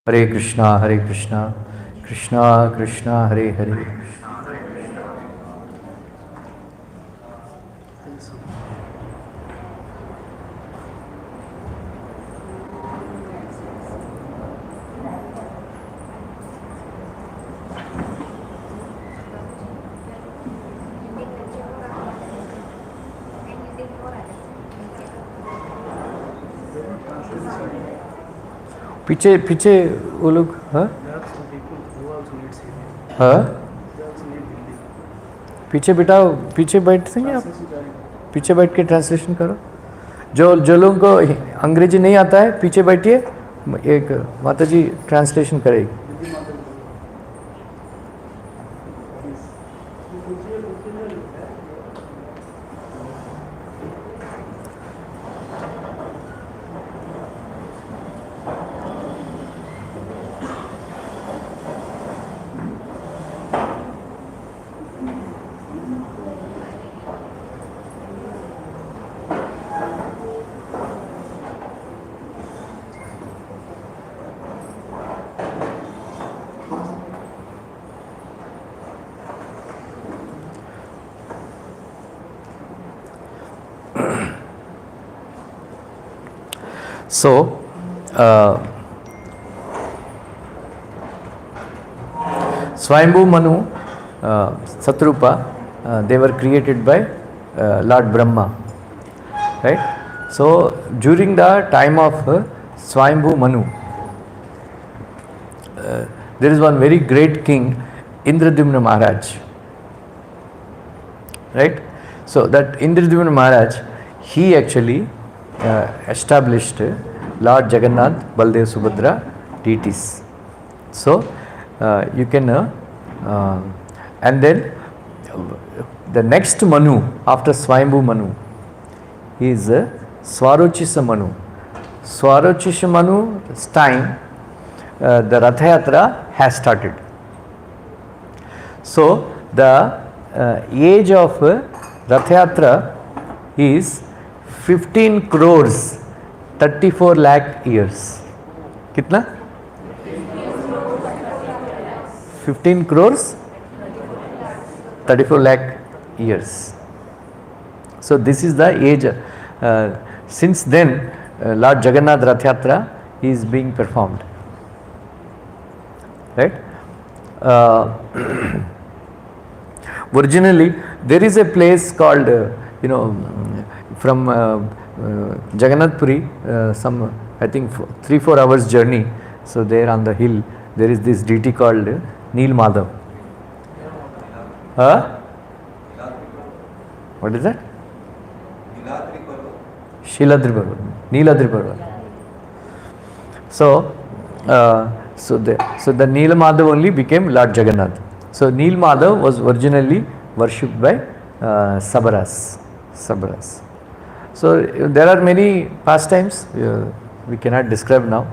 Hare Krishna, Hare Krishna, Krishna Krishna, Hare Hare. पीछे पीछे वो लोग हाँ हाँ पीछे बिठाओ, पीछे बैठ सकेंगे आप, पीछे बैठ के ट्रांसलेशन करो। जो जो लोगों को अंग्रेजी नहीं आता है पीछे बैठिए, एक माता जी ट्रांसलेशन करेगी। So, Swayambhu Manu, Satrupa, they were created by Lord Brahma, right? So, during the time of Swayambhu Manu, there is one very great king, Indradyumna Maharaj, right? So, that Indradyumna Maharaj, he actually established Lord Jagannath, Baldev, Subhadra deities. So you can and then the next Manu after Swayambhu Manu is Swarochisa Manu. Swarochisa Manu's time the Rath Yatra has started. So the age of Rath Yatra is 15 crores 34 lakh years. Kitna? 15 crores 34 lakh years. So this is the age. Since then, Lord Jagannath Rath Yatra is being performed. Right? Originally, there is a place called, from Jagannath Puri, some I think 3-4 hours journey. So there on the hill, there is this deity called Neel Madhav. What is that? Shiladri Parvat. Neeladri Parvat. So the Neel Madhav only became Lord Jagannath. So Neel Madhav was originally worshipped by Sabaras. So there are many pastimes we cannot describe now.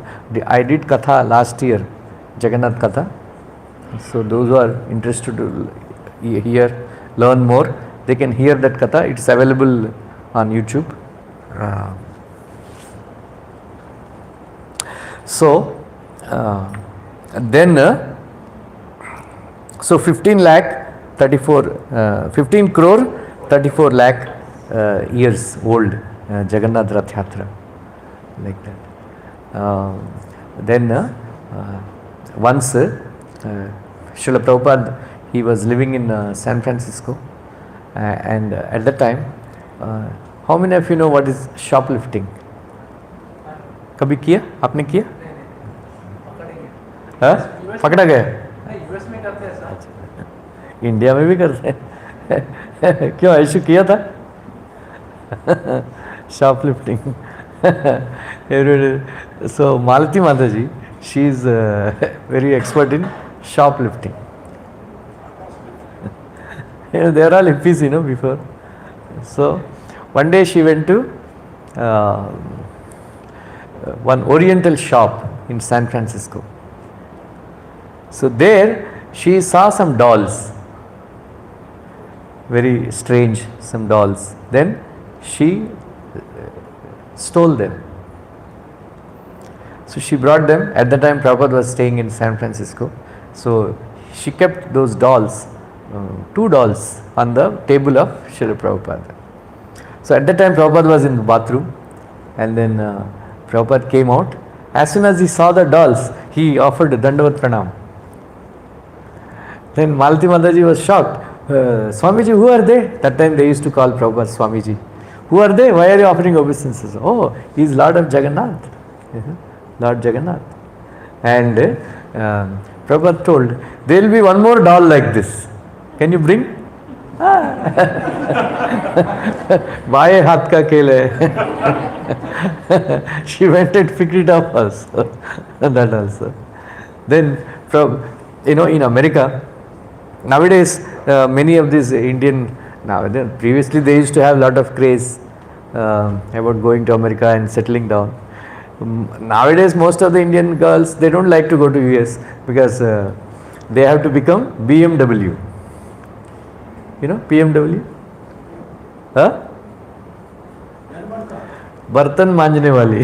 I did Katha last year, Jagannath Katha. So those who are interested to hear, learn more, they can hear that Katha. It's available on YouTube. So 15 crore 34 lakh years old Jagannath Rath Yatra, like that. Once Srila Prabhupada, he was living in San Francisco, and at that time, how many of you know what is shoplifting? कभी किया? आपने किया? हाँ? पकड़ा गया? US में करते हैं सर। इंडिया में भी करते हैं। क्यों ऐशु किया था? Shoplifting. So Malati Mataji, she is very expert in shoplifting. They are all hippies, before. So one day she went to one Oriental shop in San Francisco. So there she saw some dolls, very strange, some dolls. Then she stole them. So she brought them. At the time Prabhupada was staying in San Francisco. So she kept those dolls, 2 dolls, on the table of Srila Prabhupada. So at that time Prabhupada was in the bathroom, and then Prabhupada came out. As soon as he saw the dolls, he offered Dandavat Pranam. Then Malati Mataji was shocked. Swamiji, who are they? That time they used to call Prabhupada Swamiji. Who are they? Why are you offering obeisances? Oh, he is Lord of Jagannath. Lord Jagannath. And Prabhupada told, there will be one more doll like this. Can you bring? Baye hath ka khel hai. She went and picked it up also. That also. Then, in America, nowadays, many of these Indian, previously they used to have a lot of craze about going to America and settling down. Nowadays, most of the Indian girls, they don't like to go to US because they have to become BMW. You know BMW? Huh? बर्तन मांजने वाली.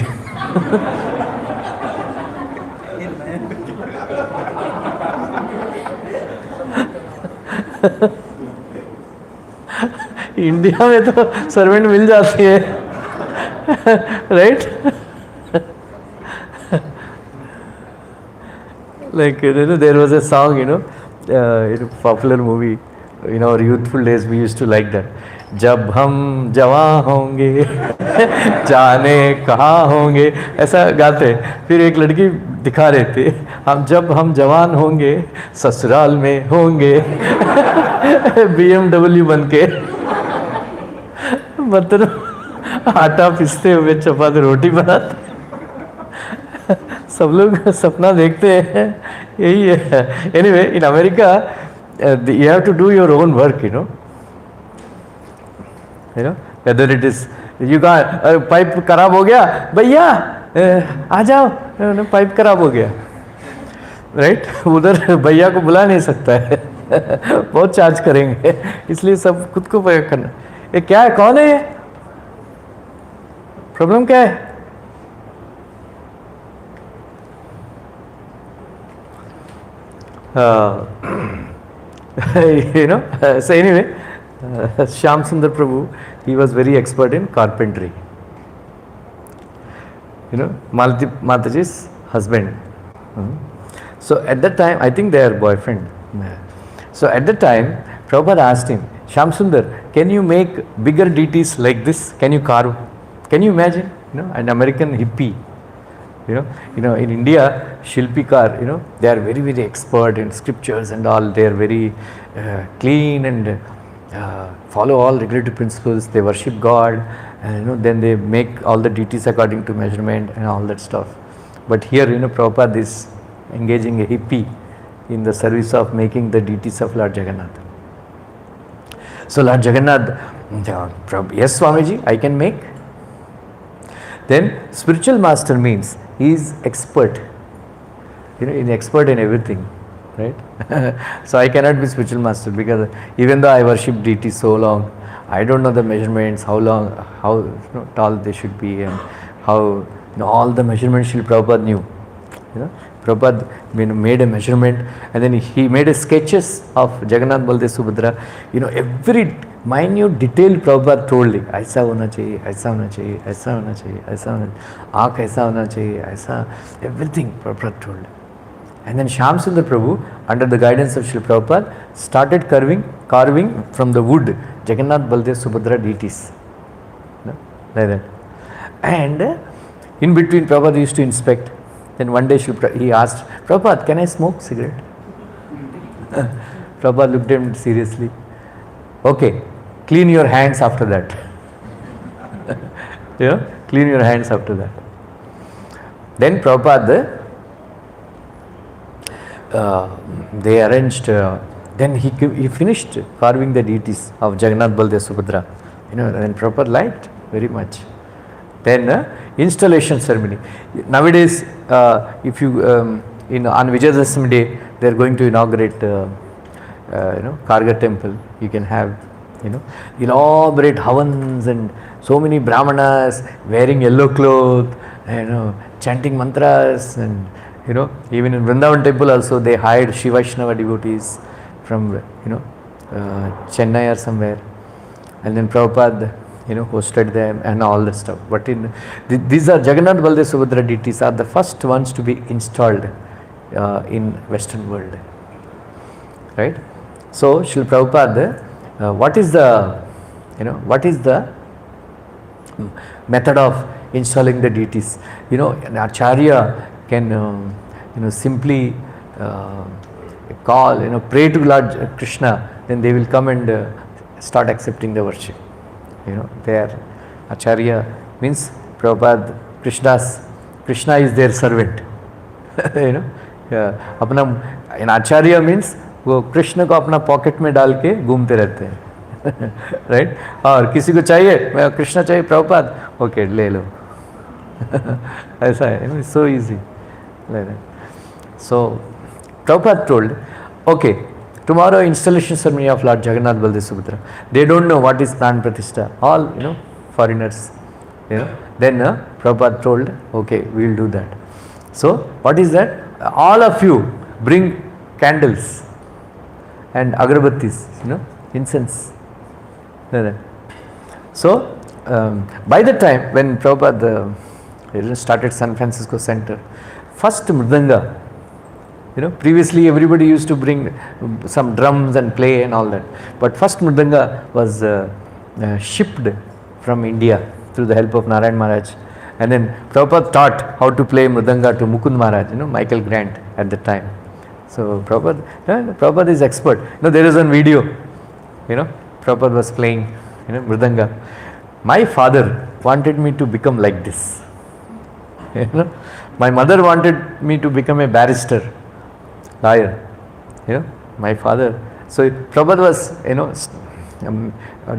India में तो servant मिल जाती है, right? Like there was a song, in a popular movie. In our youthful days, we used to like that. जब हम जवान होंगे जाने कहाँ होंगे, ऐसा गाते. फिर एक लड़की दिखा रहे थे, जब हम जवान होंगे ससुराल में होंगे BMW बन के. मतलब आटा पिसते हुए चपाती रोटी बनाते. सब लोग सपना देखते हैं, यही है. Anyway, in America, you have to do your own work, whether it is, you got pipe खराब हो गया, भैया आ जाओ, पाइप खराब हो गया. राइट उधर भैया को बुला नहीं सकता है बहुत चार्ज करेंगे, इसलिए सब खुद को पे करना। ये क्या है, कौन है ये, प्रॉब्लम क्या है? So anyway, Shyam Sundar Prabhu, he was very expert in carpentry. Mataji's husband. So at that time, I think they are boyfriend. So at that time, Prabhupada asked him, Shyam Sundar, can you make bigger deities like this? Can you carve? Can you imagine? An American hippie. In India, Shilpikar, they are very, very expert in scriptures and all. They are very clean and follow all regulative principles. They worship God, and then they make all the deities according to measurement and all that stuff. But here, Prabhupada is engaging a hippie in the service of making the deities of Lord Jagannath. So Lord Jagannath, yes Swamiji, I can make. Then spiritual master means he is expert, he's expert in everything, right? So I cannot be spiritual master because even though I worship deity so long, I don't know the measurements, how long, how tall they should be, and how all the measurements Srila Prabhupada knew. Prabhupada made a measurement, and then he made a sketches of Jagannath, Baldev, Subhadra. Every minute detail Prabhupada told him. ऐसा होना चाहिए, ऐसा होना चाहिए, ऐसा होना चाहिए, ऐसा होना, आँख ऐसा होना चाहिए, ऐसा, everything Prabhupada told him. And then Shyam Sundar Prabhu, under the guidance of Srila Prabhupada, started carving from the wood Jagannath, Baldev, Subhadra deities. Like that. And in between Prabhupada used to inspect. Then one day he asked, Prabhupada, can I smoke cigarette? Prabhupada looked at him seriously. Okay, clean your hands after that. Clean your hands after that. Then Prabhupada, they arranged, then he finished carving the deities of Jagannath, Baldev, Subhadra. And Prabhupada liked very much. Then installation ceremony. Nowadays, if you on Vijayadashami day, they are going to inaugurate Karga temple. You can have elaborate havans and so many brahmanas wearing yellow cloth, chanting mantras, and even in Vrindavan temple also they hired Shiva Vaishnava devotees from Chennai or somewhere, and then Prabhupada hosted them and all that stuff. But these are Jagannath, Baldev, Subhadra deities are the first ones to be installed in Western world, right? So Srila Prabhupada, what is the method of installing the deities? An acharya can simply call, pray to Lord Krishna, then they will come and start accepting the worship. Their acharya means Prabhupada, Krishna is their servant. An acharya means वो कृष्ण को अपना pocket में डाल के घूमते रहते हैं right और किसी को चाहिए मैं कृष्ण चाहिए प्रभुपाद ओके ले लो ऐसा है so easy so Prabhupada told okay tomorrow installation ceremony of Lord Jagannath Baldev Subhadra. They don't know what is Pran Pratishtha, all foreigners, then Prabhupada told okay we will do that. So what is that? All of you bring candles and agarbattis, incense. So by the time when Prabhupada started San Francisco Center, first mridanga, previously everybody used to bring some drums and play and all that, but first mridanga was shipped from India through the help of Narayan Maharaj, and then Prabhupada taught how to play mridanga to Mukund Maharaj, Michael Grant at the time. So Prabhupada is expert. There is one video, Prabhupada was playing, mridanga. My father wanted me to become like this. My mother wanted me to become a barrister, lawyer. My father. So Prabhupada was,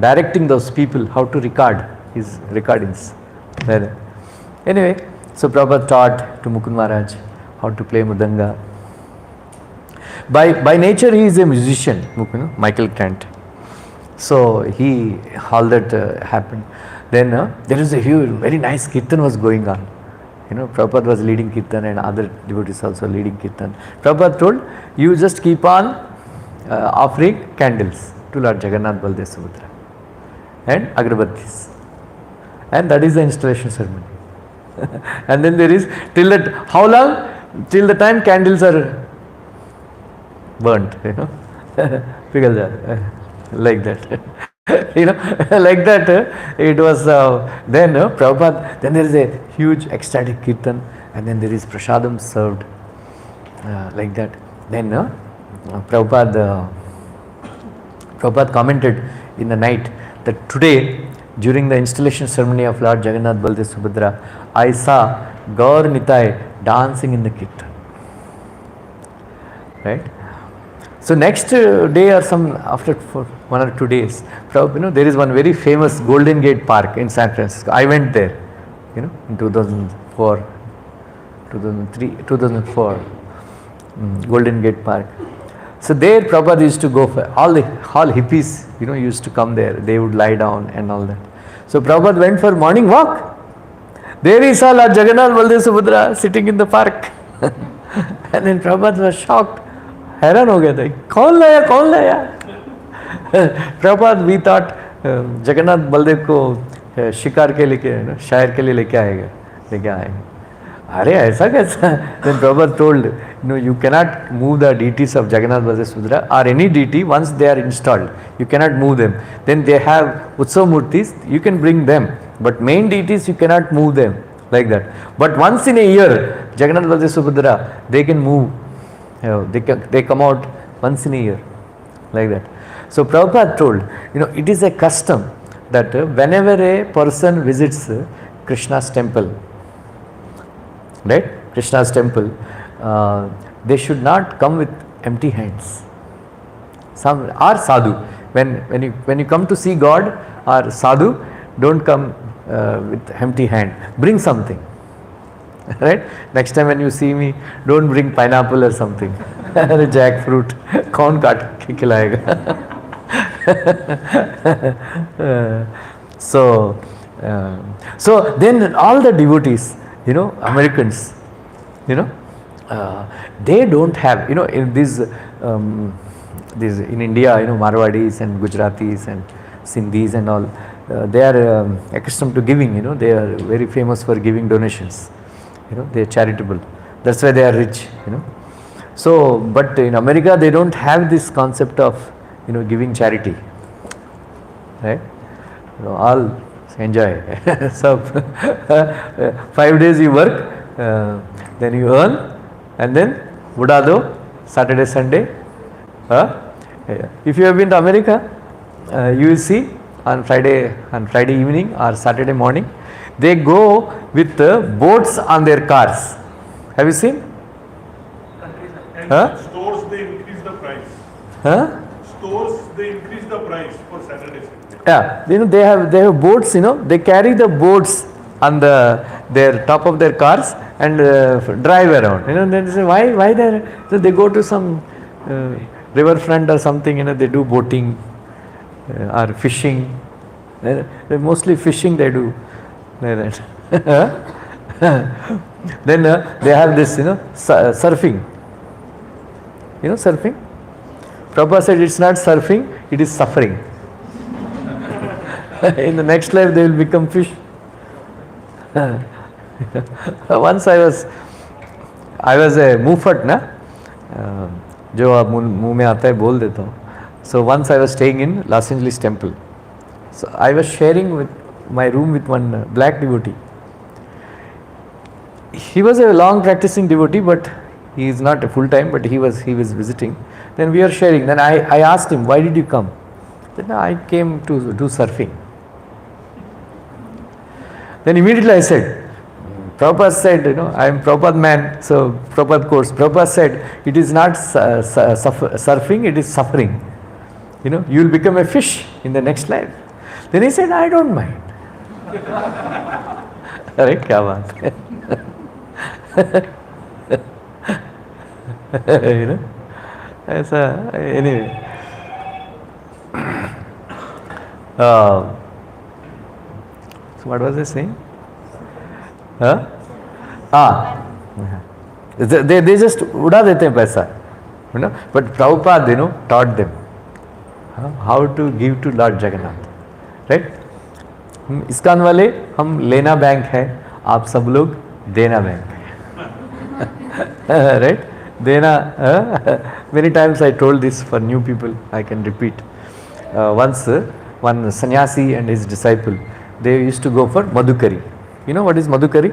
directing those people how to record his recordings. Anyway, so Prabhupada taught to Mukund Maharaj how to play mridanga. By nature he is a musician, Michael Grant. So all that happened. Then there is a huge, very nice kirtan was going on. Prabhupada was leading kirtan and other devotees also leading kirtan. Prabhupada told, you just keep on offering candles to Lord Jagannath, Baldev, Subhadra and Agarbattis. And that is the installation ceremony. And then there is, till that, how long? Till the time candles are burnt, like that. Like that, it was then Prabhupada, then there is a huge ecstatic kirtan, and then there is prasadam served like that. Then Prabhupada commented in the night that today, during the installation ceremony of Lord Jagannath, Baldev, Subhadra, I saw Gaur Nitai dancing in the kirtan. Right? So next day or after 1 or 2 days, there is one very famous Golden Gate Park in San Francisco. I went there, in 2004, Golden Gate Park. So there Prabhupada used to go for all hippies, used to come there. They would lie down and all that. So Prabhupada went for morning walk. There he saw Lord Jagannath, Baldev, Subhadra sitting in the park. And then Prabhupada was shocked. हैरान हो गया था, कौन लाया Prabhupada, we thought Jagannath Baldev को शिकार के लेके शायर के लिए लेके आएगा. अरे ऐसा कैसा? Then Prabhupada told, you cannot move the deities of Jagannath, Baldev, Subhadra or any deity once they are installed. You cannot move them. Then they have Utsav Murtis, you can bring them, but main deities you cannot move them like that. But once in a year, Jagannath, Baldev, Subhadra, they can move. They come out once in a year like that. So Prabhupada told, it is a custom that whenever a person visits Krishna's temple, right, Krishna's temple, they should not come with empty hands. Or sadhu, when you come to see God or sadhu, don't come with empty hand, bring something. Right? Next time when you see me, don't bring pineapple or something. Jackfruit. कौन काट के खिलाएगा? So then all the devotees, Americans, they don't have, in these in India, Marwadis and Gujaratis and Sindhis and all, they are accustomed to giving. They are very famous for giving donations. They are charitable. That's why they are rich. So, but in America they don't have this concept of giving charity. Right? All enjoy. So 5 days you work, then you earn, and then Budado, Saturday, Sunday. If you have been to America, you will see on Friday evening or Saturday morning, they go with boats on their cars. Have you seen? Stores, they increase the price. Stores, they increase the price for Saturday. Yeah, they have boats. They carry the boats on their top of their cars and drive around. Then they say, why there? So they go to some riverfront or something. They do boating or fishing. They mostly fishing they do. Like that. Then they have this, surfing. Surfing. Prabhupada said it's not surfing, it is suffering. In the next life they will become fish. Once I was a mufat, na, जो आप मुंह में आता है बोल देता हूँ. So once I was staying in Los Angeles temple. So I was sharing with my room with one black devotee. He was a long practicing devotee, but he is not a full time, but he was visiting. Then we are sharing. Then I asked him, why did you come? Then I came to do surfing. Then immediately I said, Prabhupada said, I am Prabhupada man, so Prabhupada course. Prabhupada said, it is not surfing, it is suffering. You will become a fish in the next life. Then he said, I don't mind. अरे क्या बात है. Anyway. Uh, so what was I saying? Huh? Ah, they just उड़ा देते हैं पैसा, you know. But Prabhupada, you know, taught them how to give to Lord Jagannath, right? ISKCON वाले हम लेना बैंक है, आप सब लोग देना बैंक है, right? देना. Many times I told this for new people. I can repeat. Once one sannyasi and his disciple, they used to go for madhukari. You know what is madhukari?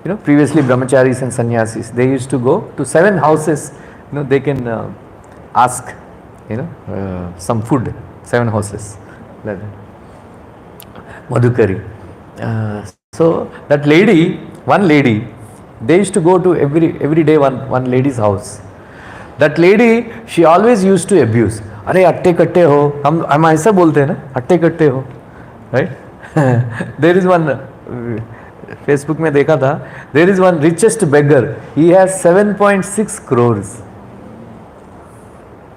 You know, previously brahmacharis and sannyasis, they used to go to 7 houses. You know, they can ask, you know, some food. 7 houses. Like that. Madhukari. So that lady, one lady, they used to go to every day one lady's house. That lady, she always used to abuse. अरे अट्टे कट्टे हो, हम ऐसा बोलते हैं ना, अट्टे कट्टे हो, right? There is one, Facebook में देखा था, there is one richest beggar. He has 7.6 crores,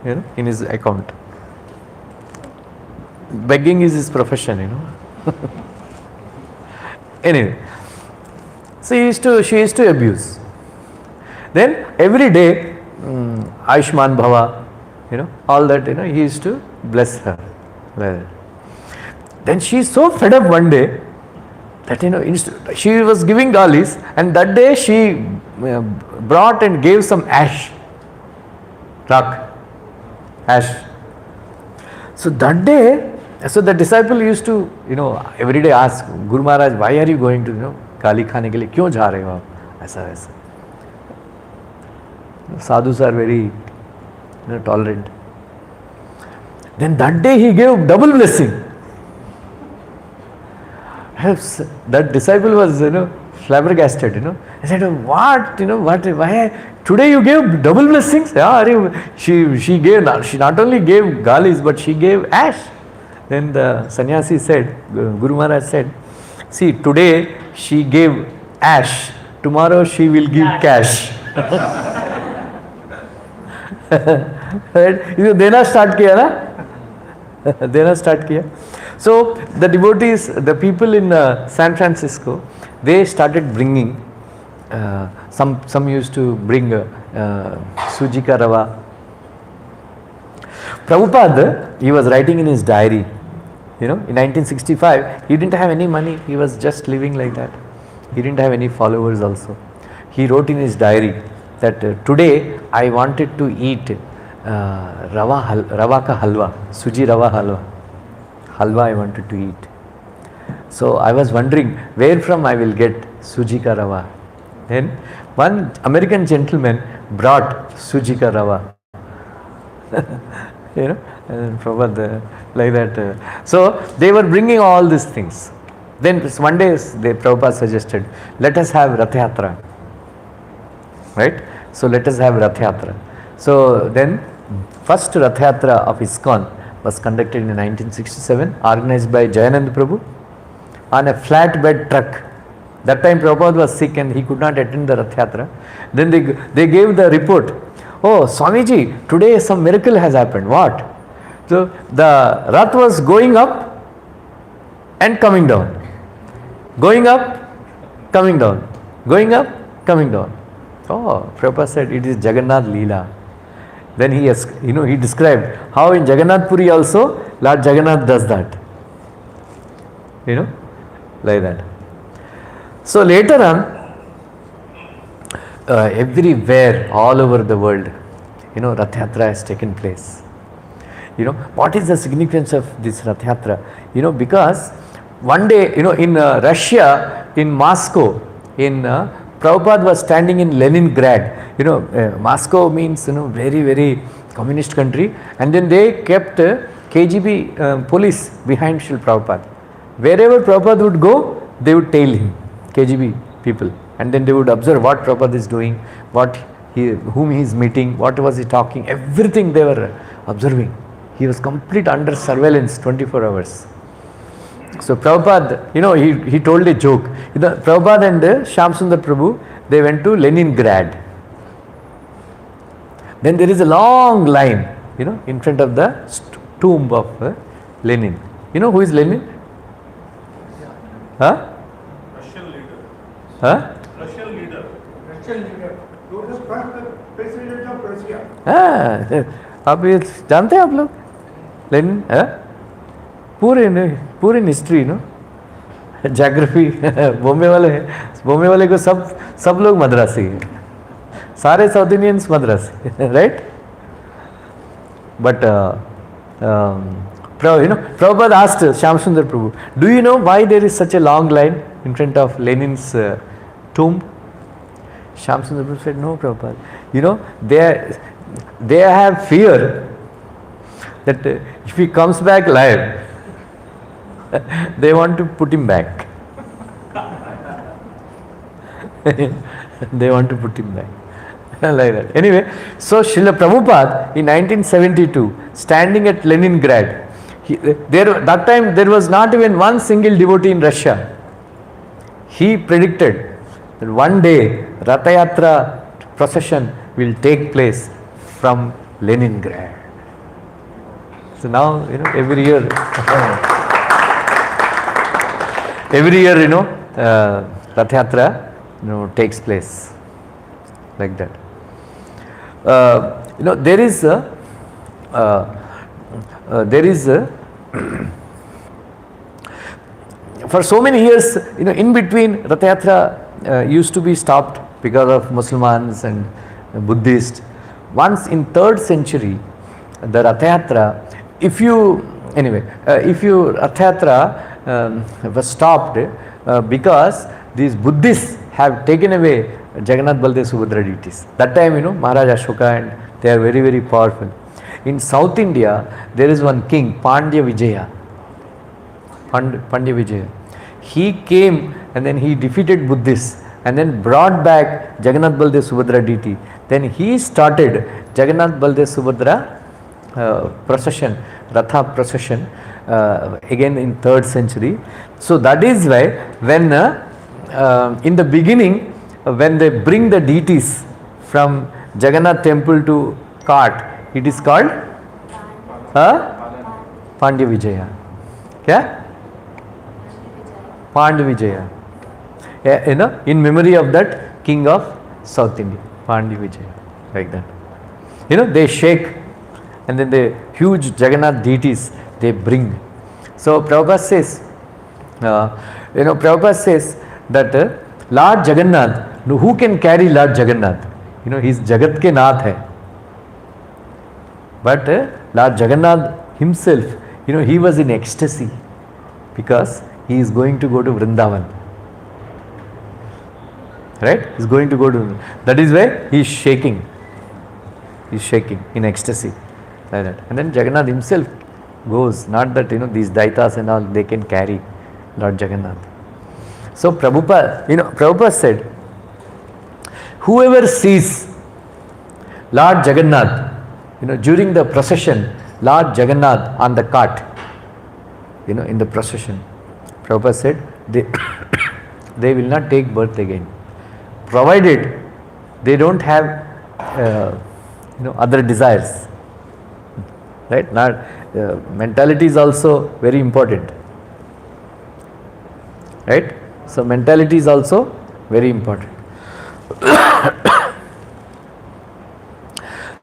you know, in his account. Begging is his profession, you know. Anyway, so she used to abuse. Then every day, Ayushman Bhava, you know, all that, you know, he used to bless her. Then she is so fed up one day that, you know, she was giving galis, and that day she brought and gave some ash. So that day, so the disciple used to, you know, every day ask, Guru Maharaj, why are you going to, you know, गाली खाने के लिए क्यों जा रहे हो आप, ऐसा वैसा. Sadhus are very, you know, tolerant. Then that day he gave double blessing. That disciple was, you know, flabbergasted, you know. I said, what, you know, what, why, today you gave double blessings? Yeah, she not only gave galis, but she gave ash. Then the sannyasi said, Guru Maharaj said, see, today she gave ash, tomorrow she will give cash. Right? देना start किया ना, देना start किया. So the devotees, the people in San Francisco, they started bringing, some used to bring Sujika Rava. Prabhupada, he was writing in his diary, you know, in 1965, he didn't have any money, he was just living like that. He didn't have any followers also. He wrote in his diary that today I wanted to eat rava ka halwa, suji rava halwa. Halwa I wanted to eat. So I was wondering where from I will get suji ka rava. Then one American gentleman brought suji ka rava. You know, and Prabhupada, like that. So they were bringing all these things. Then one day Prabhupada suggested, let us have Rath Yatra. Right? So let us have Rath Yatra. So then first Rath Yatra of ISKCON was conducted in 1967, organized by Jagannath Prabhu on a flatbed truck. That time Prabhupada was sick and he could not attend the Rath Yatra. Then they gave the report, oh Swamiji, today some miracle has happened. What? So the Rath was going up and coming down. Going up, coming down. Going up, coming down. Oh, Prabhupada said it is Jagannath Leela. Then he described how in Jagannath Puri also Lord Jagannath does that. You know, like that. So later on, everywhere, all over the world, you know, Rath Yatra has taken place. You know, what is the significance of this Rath Yatra? You know, because one day, you know, in Russia, in Moscow, Prabhupada was standing in Leningrad. You know, Moscow means, you know, very, very communist country. And then they kept KGB police behind Srila Prabhupada. Wherever Prabhupada would go, they would tail him, KGB people. And then they would observe what Prabhupada is doing, whom he is meeting, what was he talking, everything they were observing. He was complete under surveillance 24 hours. So Prabhupada, you know, he told a joke. Prabhupada and Shyam Sundar Prabhu, they went to Leningrad. Then there is a long line, in front of the tomb of Lenin. You know who is Lenin? Huh? Russian leader. Huh? Russian leader. Russian leader. He was the first president of Russia. आप ये जानते हैं आप लोग Lenin? पूरे history geography Bombay वाले को सब लोग मद्रासी हैं, सारे south Indians Madrasi, right? But Prabhupada asked Shyam Sundar Prabhu, do you know why there is such a long line in front of Lenin's tomb? Shyam Sundar Prabhu said, no, Prabhupada. They have fear that if he comes back alive, they want to put him back. They want to put him back. Like that. Anyway, so Srila Prabhupada in 1972, standing at Leningrad, that time there was not even one single devotee in Russia. He predicted that one day Ratha Yatra procession will take place from Leningrad. So now, every year, Ratha Yatra, takes place like that. There is for so many years, in between Ratha Yatra used to be stopped because of Muslims and Buddhists. Once in 3rd century, the Ratha Yatra, if you Ratha Yatra was stopped because these Buddhists have taken away Jagannath, Baldev, Subhadra deities. That time, Maharaj Ashoka, and they are very, very powerful. In South India, there is one king, Pandya Vijaya. Pandya Vijaya. He came and then he defeated Buddhists and then brought back Jagannath, Baldev, Subhadra deity. Then he started Jagannath, Baldev, Subhadra procession, Ratha procession, again in 3rd century. So that is why when in the beginning, when they bring the deities from Jagannath temple to cart, it is called Pandya Vijaya. Yeah? Pandya Vijaya. In memory of that king of South India, Pandya Vijaya, like that. They shake and then the huge Jagannath deities they bring. So Prabhupada says that Lord Jagannath, who can carry Lord Jagannath? He's Jagat ke Nath hai. But Lord Jagannath himself, he was in ecstasy because he is going to go to Vrindavan. Right? He's going to go to, that is why he is shaking. He is shaking in ecstasy. Like that. And then Jagannath himself goes, not that these Daitas and all, they can carry Lord Jagannath. So Prabhupada said, whoever sees Lord Jagannath, during the procession, Lord Jagannath on the cart, in the procession, Prabhupada said, they will not take birth again, provided they don't have other desires. Right? Now, mentality is also very important. Right? So mentality is also very important.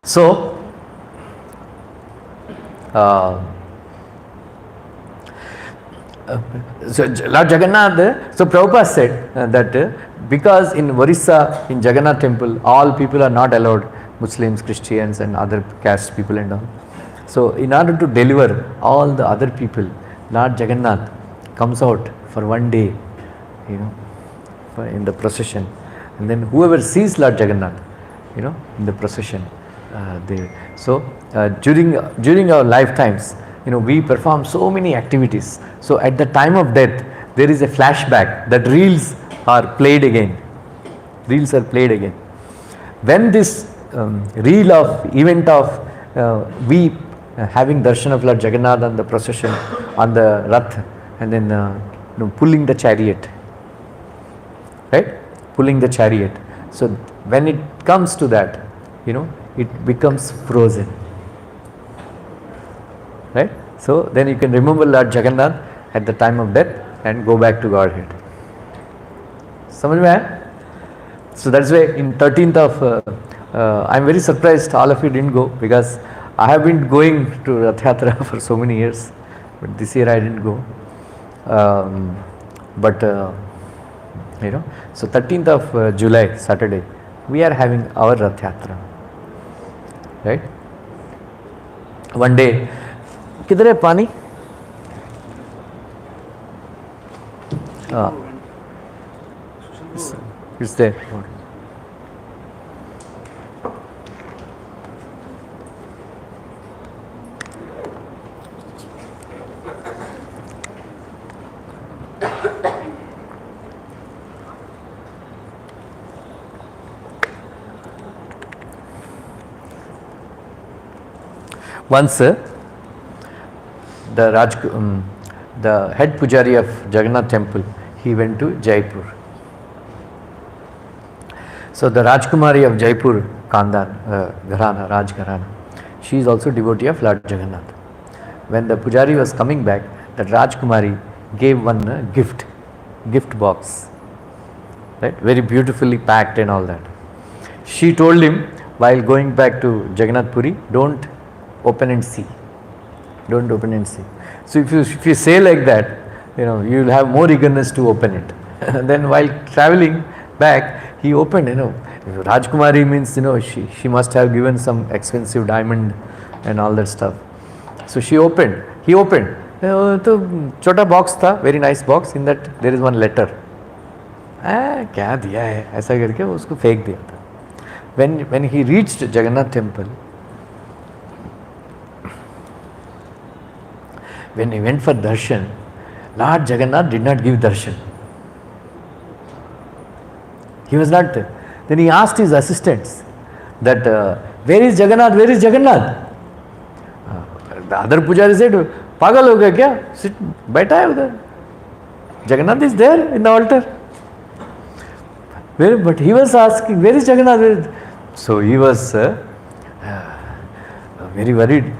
So Lord Jagannath, so Prabhupada said that because in Orissa, in Jagannath temple, all people are not allowed, Muslims, Christians and other caste people and all. So in order to deliver all the other people, Lord Jagannath comes out for one day, in the procession, and then whoever sees Lord Jagannath, in the procession, during our lifetimes, we perform so many activities. So at the time of death, there is a flashback that reels are played again. Reels are played again. When this reel of event of we having darshan of Lord Jagannath on the procession, on the Rath, and then pulling the chariot, right? Pulling the chariot. So when it comes to that, it becomes frozen. Right? So then you can remember Lord Jagannath at the time of death and go back to Godhead. समझ में आया? So that's why in 13th of I'm very surprised all of you didn't go, because I have been going to Rath Yatra for so many years, but this year I didn't go. So 13th of July, Saturday, we are having our Rath Yatra. Right? One day, किधर है पानी? It's there. Once the head pujari of Jagannath temple, he went to Jaipur. So the Rajkumari of Jaipur, Gharana, Raj Gharana, she is also devotee of Lord Jagannath. When the pujari was coming back, that Rajkumari gave one gift box, right? Very beautifully packed and all that. She told him while going back to Jagannath Puri, don't open and see. Don't open and see. So if you say like that, you will have more eagerness to open it. And then while traveling back, he opened, Rajkumari means, she must have given some expensive diamond and all that stuff. So he opened. तो छोटा box था, very nice box. In that there is one letter. क्या दिया है? ऐसा करके उसको फेंक दिया था. When he reached Jagannath temple, when he went for darshan, Lord Jagannath did not give darshan. He was not there. Then he asked his assistants that, where is Jagannath? Where is Jagannath? The other pujari said, pagal ho gaya kya? Sit, baitha hai udhar. Jagannath is there in the altar. But he was asking, where is Jagannath? So he was very worried.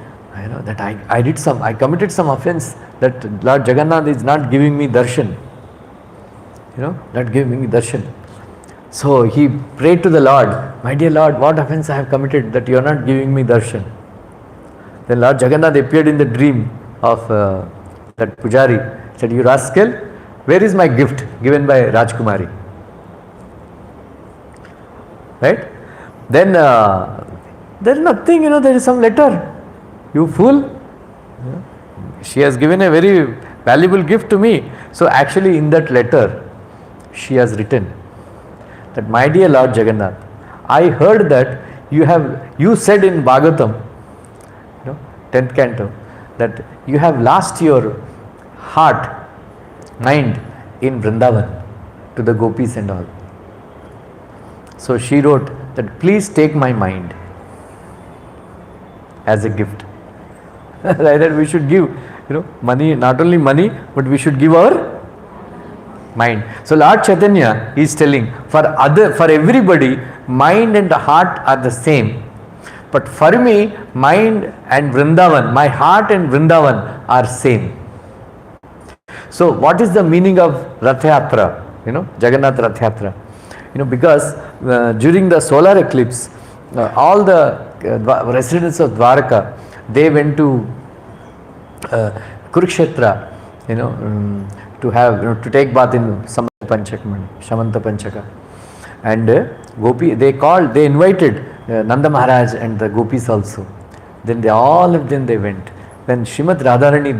That I committed some offense, that Lord Jagannath is not giving me darshan. Not giving me darshan. So he prayed to the Lord, my dear Lord, what offense I have committed that you are not giving me darshan? Then Lord Jagannath appeared in the dream of that pujari, said, you rascal, where is my gift given by Rajkumari? Right? Then there is nothing, there is some letter. You fool. She has given a very valuable gift to me. So actually in that letter, she has written that, my dear Lord Jagannath, I heard that you said in Bhagavatam, 10th canto, that you have lost your heart, mind in Vrindavan to the gopis and all. So she wrote that, please take my mind as a gift. Like that we should give, money, not only money, but we should give our mind. So Lord Chaitanya is telling, for everybody, mind and the heart are the same. But for me, mind and Vrindavan, my heart and Vrindavan are same. So what is the meaning of Rath Yatra? Jagannath Rath Yatra. Because during the solar eclipse, all the residents of Dwarka, they went to Kurukshetra, to take bath in Shamanta Panchaka. And they invited Nanda Maharaj and the gopis also. Then all of them they went. When Srimad Radharani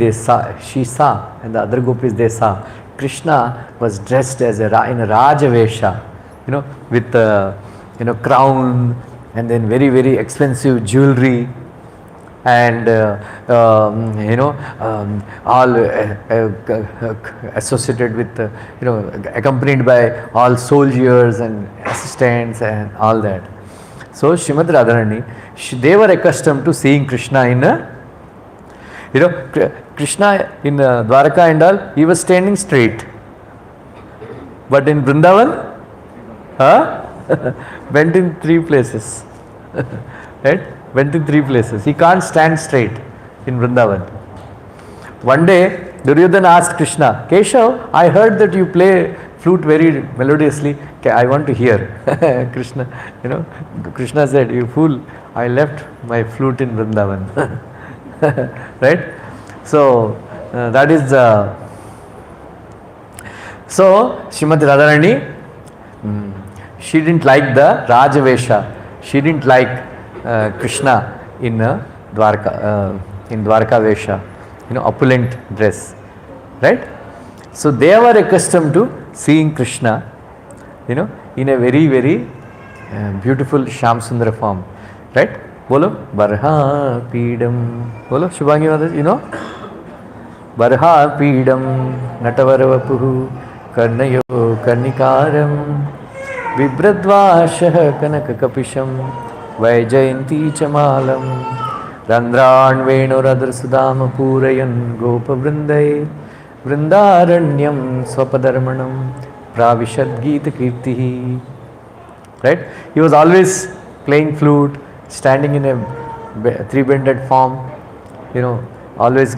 she saw, and the other gopis they saw, Krishna was dressed as in a Rajavesha, with crown, and then very, very expensive jewelry, and all associated with, accompanied by all soldiers and assistants and all that. So Srimad Radharani, they were accustomed to seeing Krishna in Krishna in Dwaraka and all, he was standing straight. But in Vrindavan, went in three places. right? Went in 3 places. He can't stand straight in Vrindavan. One day, Duryodhana asked Krishna, Keshav, I heard that you play flute very melodiously. I want to hear. Krishna, Krishna said, you fool, I left my flute in Vrindavan. Right? So, that is the. So, Srimati Radharani, she didn't like the Rajavesha. She didn't like Krishna in Dwarka Vesha, opulent dress, right? So they were accustomed to seeing Krishna, in a very, very beautiful Shyam Sundara form, right? Bolo, Barha Pidam. Bolo, Shubhangi Mataji, Barha Pidam, Natavaravapuhu, Karnayo Karnikaram, Vibradvashah Kanakakapisham, Vaijayanti Chamalam, Randran Venuradar Sudama Purayan Gopa Vrindai, Vrindaranyam Swapadarmanam, Pravishad Gita Kirtihi. Right? He was always playing flute, standing in a three-bended form, always,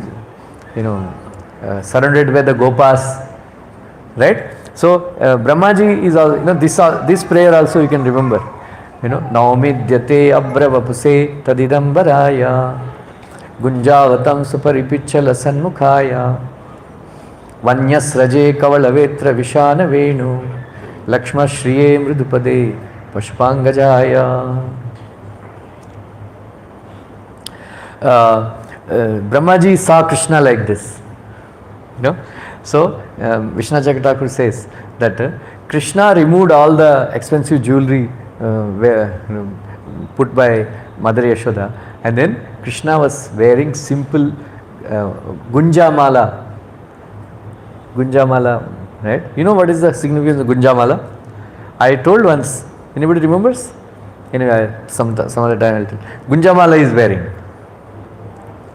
surrounded by the Gopas. Right? So, Brahmaji is all, this prayer also you can remember. Naumidyate abravapuse tadidambaraya gunjavatam suparipicchala sanmukhaya vanyasraje kavalavetra vishana venu lakshma shriye mridupade pashpangajaya. Brahmaji saw Krishna like this. So, Vishnu Thakur says that Krishna removed all the expensive jewelry put by Mother Yashoda, and then Krishna was wearing simple Gunjamala. Gunjamala, right? You know what is the significance of Gunjamala? I told once. Anybody remembers? Anyway, some other time I'll tell. Gunjamala is wearing.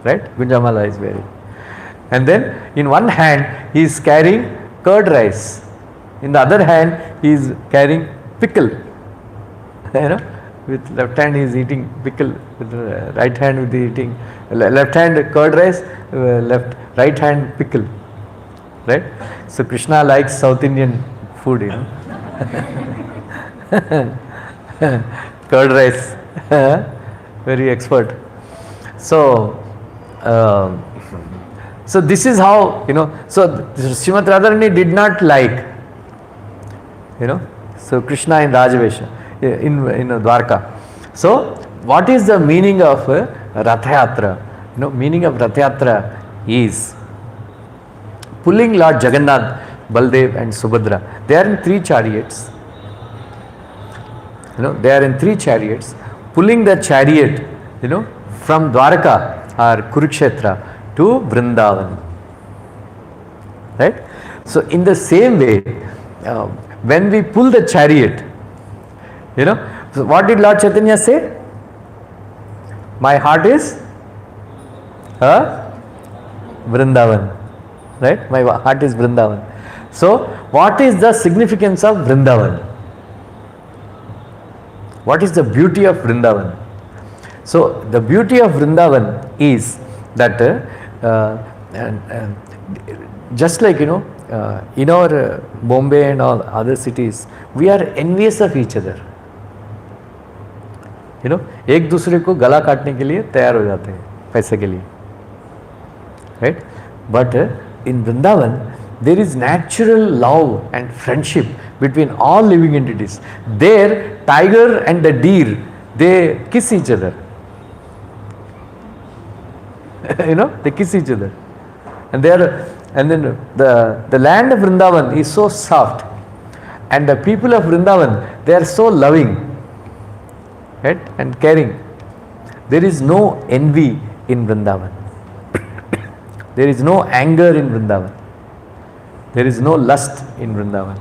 Right? Gunjamala is wearing. And then in one hand he is carrying curd rice. In the other hand he is carrying pickle. With left hand he is eating pickle, with right hand with eating left hand curd rice, right hand pickle. Right? So Krishna likes South Indian food, curd rice, very expert. So, so this is how, so Srimati Radharani did not like, so Krishna in Rajavesha, in Dwarka. So, what is the meaning of Rathayatra? Meaning of Rathayatra is pulling Lord Jagannath, Baldev and Subhadra. They are in 3 chariots. They are in 3 chariots, pulling the chariot, from Dwarka or Kurukshetra to Vrindavan. Right? So, in the same way, when we pull the chariot, so what did Lord Chaitanya say? My heart is Vrindavan. Right? My heart is Vrindavan. So, what is the significance of Vrindavan? What is the beauty of Vrindavan? So, the beauty of Vrindavan is that just like in our Bombay and all other cities, we are envious of each other. एक दूसरे को गला काटने के लिए तैयार हो जाते हैं पैसे के लिए. Right? But in Vrindavan, there is natural love and friendship between all living entities. There, tiger and the deer, they kiss each other. They kiss each other. And then the land of Vrindavan is so soft. And the people of Vrindavan, they are so loving, right, and caring. There is no envy in Vrindavan. There is no anger in Vrindavan. There is no lust in Vrindavan.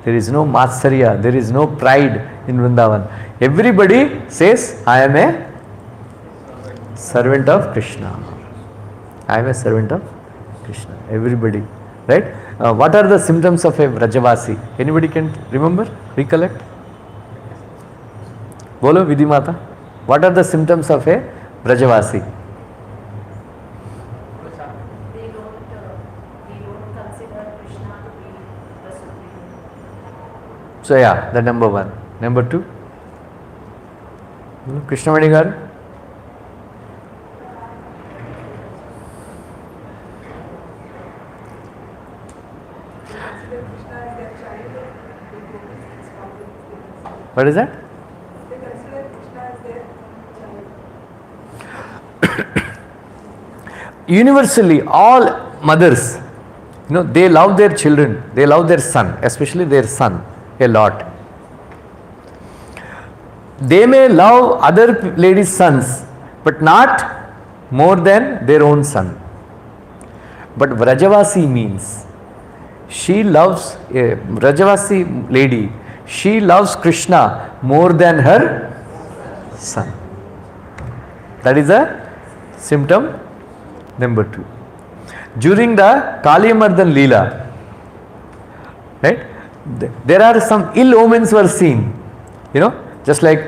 There is no matsarya. There is no pride in Vrindavan. Everybody says, I am a servant of Krishna. I am a servant of Krishna. Everybody. Right? What are the symptoms of a Vrajavasi? Anybody can remember? Recollect? Bolo Vidhi Mata. What are the symptoms of a Brajavasi? They don't consider Krishna to be the supreme. So yeah, the number one. Number two, Krishnamani garu. Consider Krishna as their child, they focus its confidence. What is that? They consider Krishna as their child. Universally, all mothers, they love their children, they love their son, especially their son, a lot. They may love other ladies' sons, but not more than their own son. But Vrajavasi means she loves a Vrajavasi lady, she loves Krishna more than her son. That is a symptom number two. During the Kaliyamardan Leela, right, there are some ill omens were seen, just like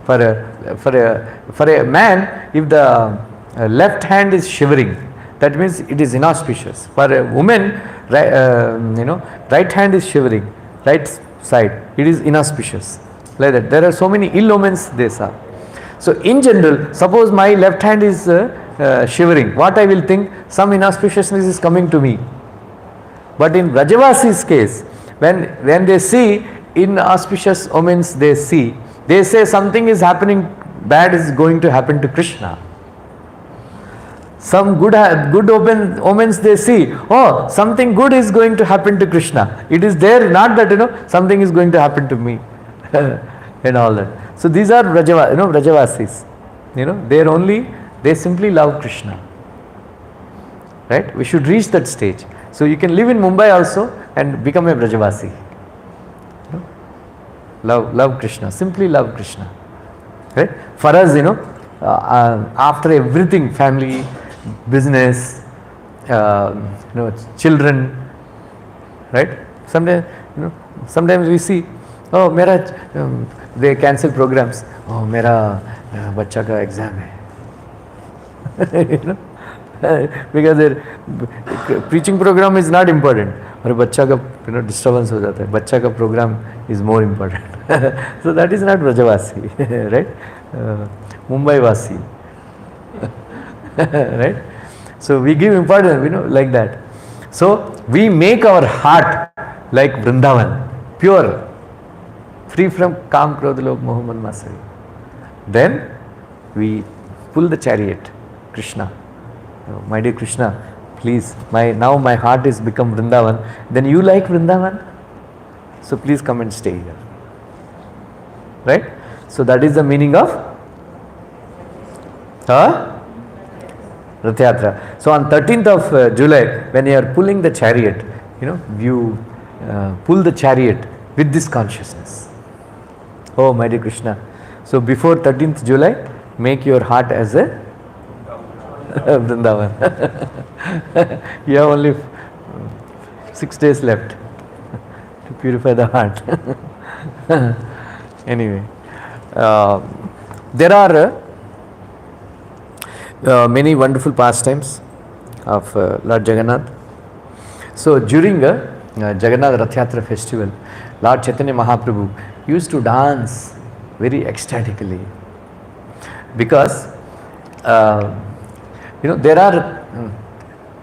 for a man, if the left hand is shivering, that means it is inauspicious. For a woman, right hand is shivering, right side, it is inauspicious. Like that, there are so many ill omens they saw. So in general, suppose my left hand is shivering, what I will think, some inauspiciousness is coming to me. But in Vrajavasi's case, when they see inauspicious omens, they say something is happening, bad is going to happen to Krishna. Some good omens they see, oh, something good is going to happen to Krishna. It is there, not that something is going to happen to me and all that. So these are Vrajavasis. They simply love Krishna. Right? We should reach that stage. So you can live in Mumbai also and become a Vrajavasi. Love Krishna, simply love Krishna. Right? For us, after everything, family, business, children, right? Sometimes we see, oh, they cancel programs. Oh, mera bachcha ka exam hai. Because their preaching program is not important. और बच्चा का disturbance हो जाता है. बच्चा का program is more important. So that is not Vrajavasi, right? Mumbai Vasi, right? So we give importance, like that. So we make our heart like Vrindavan, pure, free from Kam, Krodha, Lobh, Moh, Man, Matsarya. Then we pull the chariot, Krishna. My dear Krishna, please, now my heart is become Vrindavan. Then you like Vrindavan? So please come and stay here. Right? So that is the meaning of Rath Yatra. So on 13th of July, when you are pulling the chariot, you pull the chariot with this consciousness. Oh, my dear Krishna. So before 13th July, make your heart as a Vrindavan. You have only 6 days left to purify the heart. Anyway, there are many wonderful pastimes of Lord Jagannath. So during Jagannath Rath Yatra festival, Lord Chaitanya Mahaprabhu used to dance very ecstatically, because there are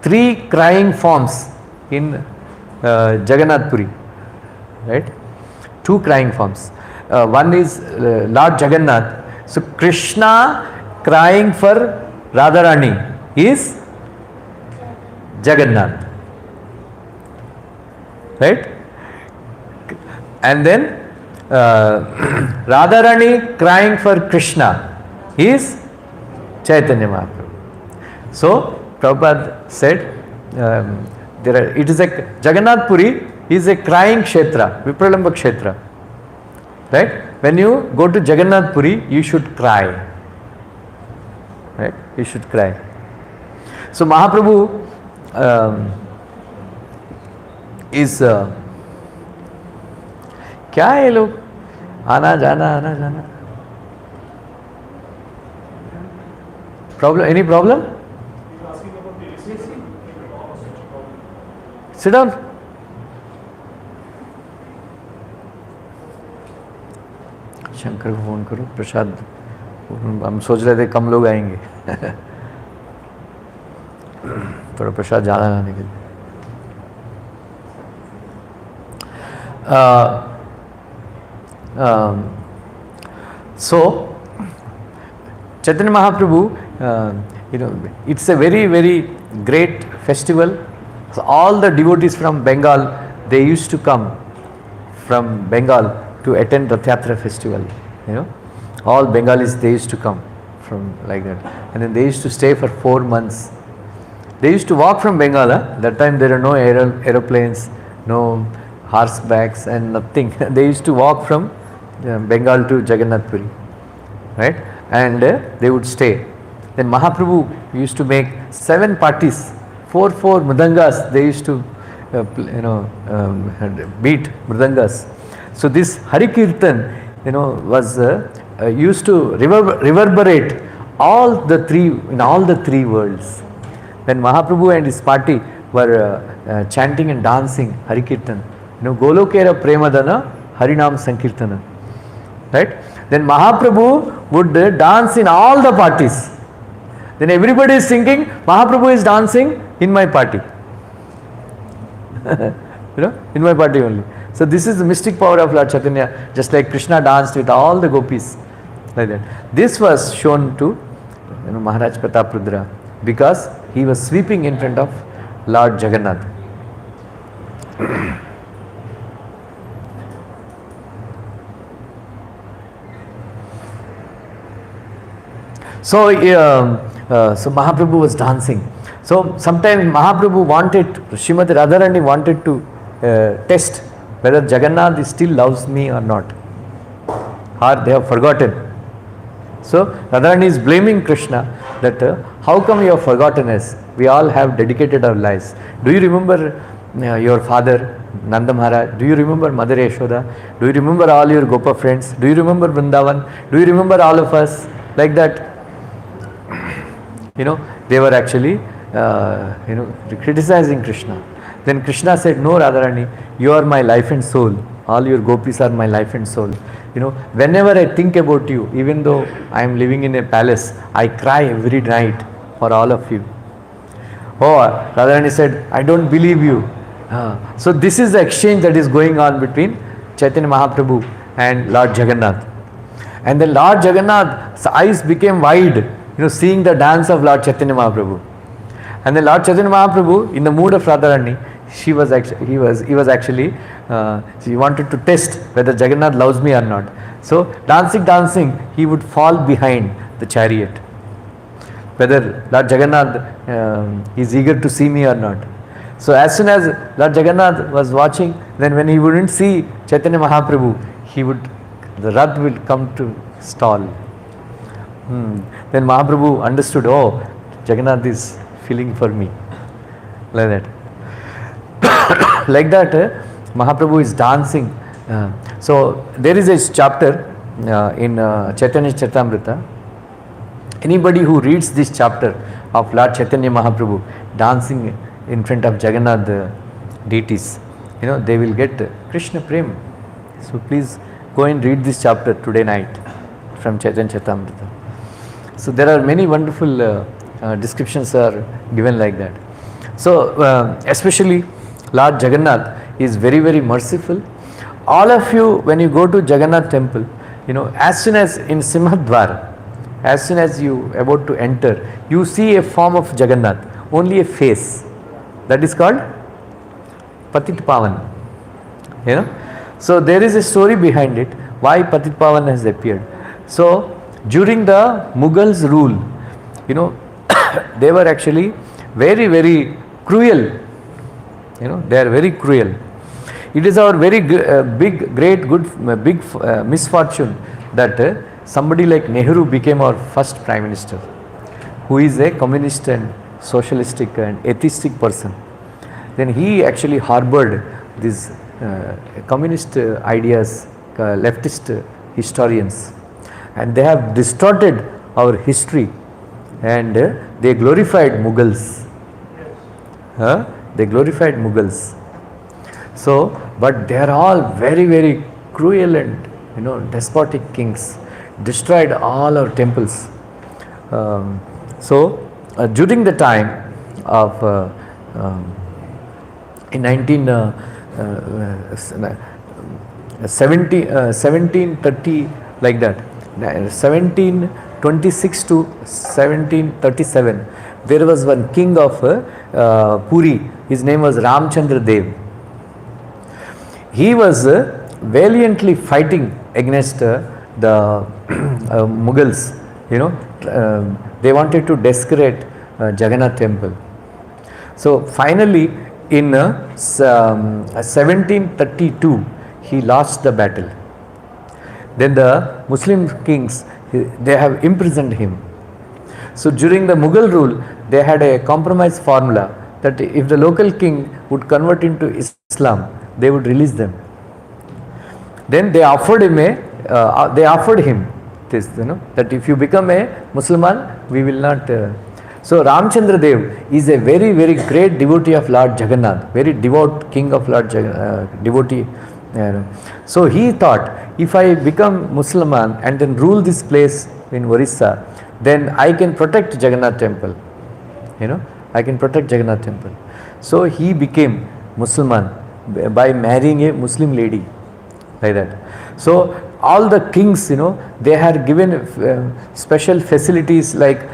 3 crying forms in Jagannath Puri, right? 2 crying forms. One is Lord Jagannath. So Krishna crying for Radharani is Jagannath, right? And then Radharani crying for Krishna is Chaitanya Mahaprabhu. So Prabhupada said, it is a Jagannath Puri is a crying kshetra, Vipralamba kshetra. Right? When you go to Jagannath Puri, you should cry. Right? You should cry. So Mahaprabhu is क्या है लोग आना जाना Problem? Any problem? He's asking about the AC. Sit down. Shankar को phone करो, प्रसाद. हम सोच रहे थे कम लोग आएंगे. थोड़ा प्रसाद ज़्यादा लाने के लिए. So Chaitanya Mahaprabhu, it's a very, very great festival. So all the devotees from Bengal, they used to come from Bengal to attend the Yatra festival. All Bengalis, they used to come from like that, and then they used to stay for 4 months. They used to walk from Bengal. That time there are no aeroplanes, no horsebacks and nothing. They used to walk from Bengal to Jagannath Puri, right? And they would stay. Then Mahaprabhu used to make 7 parties, 4 mridangas. They used to beat mridangas. So this Hari Kirtan, was used to reverberate all the three worlds. When Mahaprabhu and his party were chanting and dancing Hari Kirtan, Golokera Premadana Harinam Sankirtana, right? Then Mahaprabhu would dance in all the parties. Then everybody is thinking Mahaprabhu is dancing in my party. In my party only. So this is the mystic power of Lord Chaitanya, just like Krishna danced with all the gopis, like that. This was shown to Maharaj Prataprudra because he was sweeping in front of Lord Jagannath. So Mahaprabhu was dancing. So sometimes Srimati Radharani wanted to test whether Jagannath still loves me or not, or they have forgotten. So Radharani is blaming Krishna that how come you have forgotten us? We all have dedicated our lives. Do you remember your father Nanda Maharaj? Do you remember Mother Yashoda? Do you remember all your Gopa friends? Do you remember Vrindavan? Do you remember all of us? Like that. They were actually criticizing Krishna. Then Krishna said, no Radharani, you are my life and soul. All your gopis are my life and soul. Whenever I think about you, even though I am living in a palace, I cry every night for all of you. Oh, Radharani said, I don't believe you. So this is the exchange that is going on between Chaitanya Mahaprabhu and Lord Jagannath. And then Lord Jagannath's eyes became wide, seeing the dance of Lord Chaitanya Mahaprabhu. And then Lord Chaitanya Mahaprabhu, in the mood of Radharani, he wanted to test whether Jagannath loves me or not. So dancing, he would fall behind the chariot. Whether Lord Jagannath is eager to see me or not. So as soon as Lord Jagannath was watching, then when he wouldn't see Chaitanya Mahaprabhu, the Rath will come to stall. Then Mahaprabhu understood, oh, Jagannath is feeling for me. Like that. Like that, Mahaprabhu is dancing. So there is a chapter in Chaitanya Charitamrita. Anybody who reads this chapter of Lord Chaitanya Mahaprabhu dancing in front of Jagannath deities, they will get Krishna Prem. So please go and read this chapter today night from Chaitanya Charitamrita. So there are many wonderful descriptions are given like that. So especially Lord Jagannath is very, very merciful. All of you, when you go to Jagannath temple, as soon as in Simhadwar, as soon as you are about to enter, you see a form of Jagannath, only a face. That is called Patit Pavan. So there is a story behind it, why Patit Pavan has appeared. So during the Mughals' rule, they were actually very, very cruel. They are very cruel. It is our very big misfortune that somebody like Nehru became our first Prime Minister, who is a communist and socialistic and atheistic person. Then he actually harbored these communist ideas, leftist historians, and they have distorted our history and they glorified Mughals. They glorified Mughals. So, but they are all very, very cruel and despotic kings. Destroyed all our temples. During the time of in 1730, like that, 1726 to 1737, there was one king of Puri. His name was Ramchandra Dev. He was valiantly fighting against the Mughals. They wanted to desecrate Jagannath temple. So finally, in 1732, he lost the battle. Then the Muslim kings, they have imprisoned him. So during the Mughal rule, they had a compromise formula that if the local king would convert into Islam, they would release them. Then they offered him this, that if you become a Musliman, we will not. So Ramchandra Dev is a very, very great devotee of Lord Jagannath, very devout king of Lord devotee. So he thought, if I become Musliman and then rule this place in Orissa, then I can protect Jagannath temple. I can protect Jagannath temple. So he became Musliman by marrying a Muslim lady, like that. So all the kings, they had given special facilities like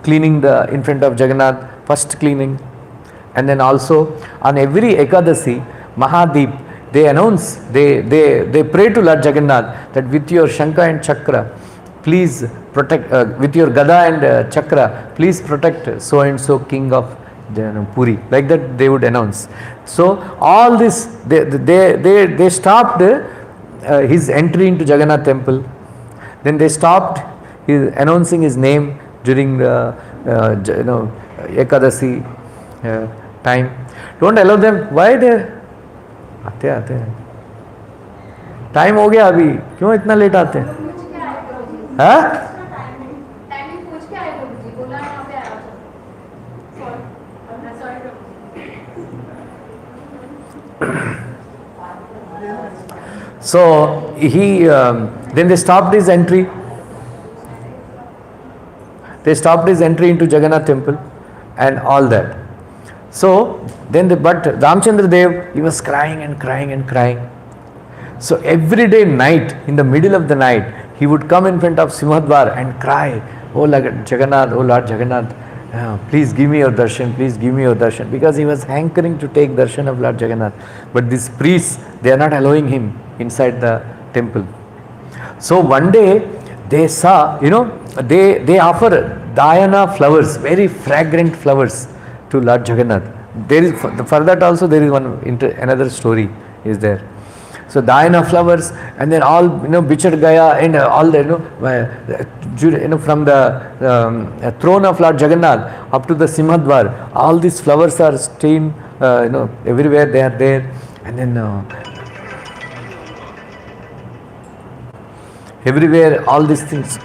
cleaning in front of Jagannath, first cleaning, and then also on every Ekadasi, Mahadeep, they announce, they pray to Lord Jagannath that with your Shankha and Chakra, please protect, with your Gada and Chakra, please protect so and so king of Puri. Like that they would announce. So all this, they stopped his entry into Jagannath temple. Then they stopped announcing his name during the Ekadasi time. Don't allow them. Why they आते हैं time हो गया अभी क्यों इतना late आते हैं हाँ टाइमिंग पूछ के आए प्रभुजी बोला यहाँ पे आया sorry So he then they stopped his entry. They stopped his entry into Jagannath temple and all that. So then but Ramchandra Dev, he was crying and crying and crying. So every day night, in the middle of the night, he would come in front of Simhadwar and cry, "Oh Lord Jagannath, oh Lord Jagannath, please give me your darshan, please give me your darshan," because he was hankering to take darshan of Lord Jagannath. But these priests, they are not allowing him inside the temple. So one day they saw, they offer dhyana flowers, very fragrant flowers to Lord Jagannath. There is, for that also there is another story is there. So dhyana flowers, and then all Bichar Gaya and all the from the throne of Lord Jagannath up to the Simhadwar, all these flowers are strewn everywhere they are there, and then everywhere all these things.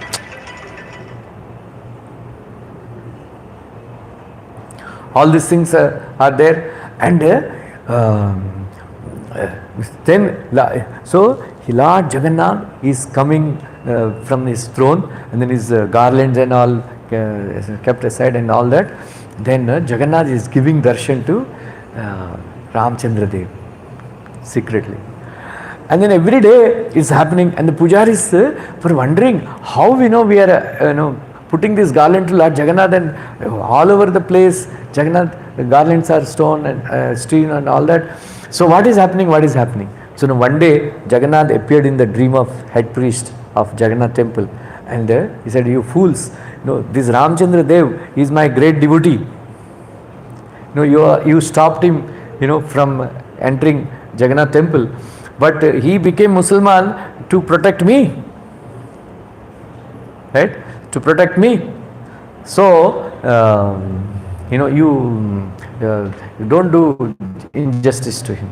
All these things are there, and then so Lord Jagannath is coming from his throne, and then his garlands and all kept aside and all that. Then Jagannath is giving darshan to Ramchandra Dev secretly. And then every day is happening, and the pujaris were wondering how we are putting this garland to Lord Jagannath, and all over the place Jagannath garlands are strewn and all that. So what is happening? So one day Jagannath appeared in the dream of head priest of Jagannath temple, and he said, "You fools, this Ramchandra Dev is my great devotee. You stopped him from entering Jagannath temple, but he became Musliman to protect me, right? To protect me. So you don't do injustice to him."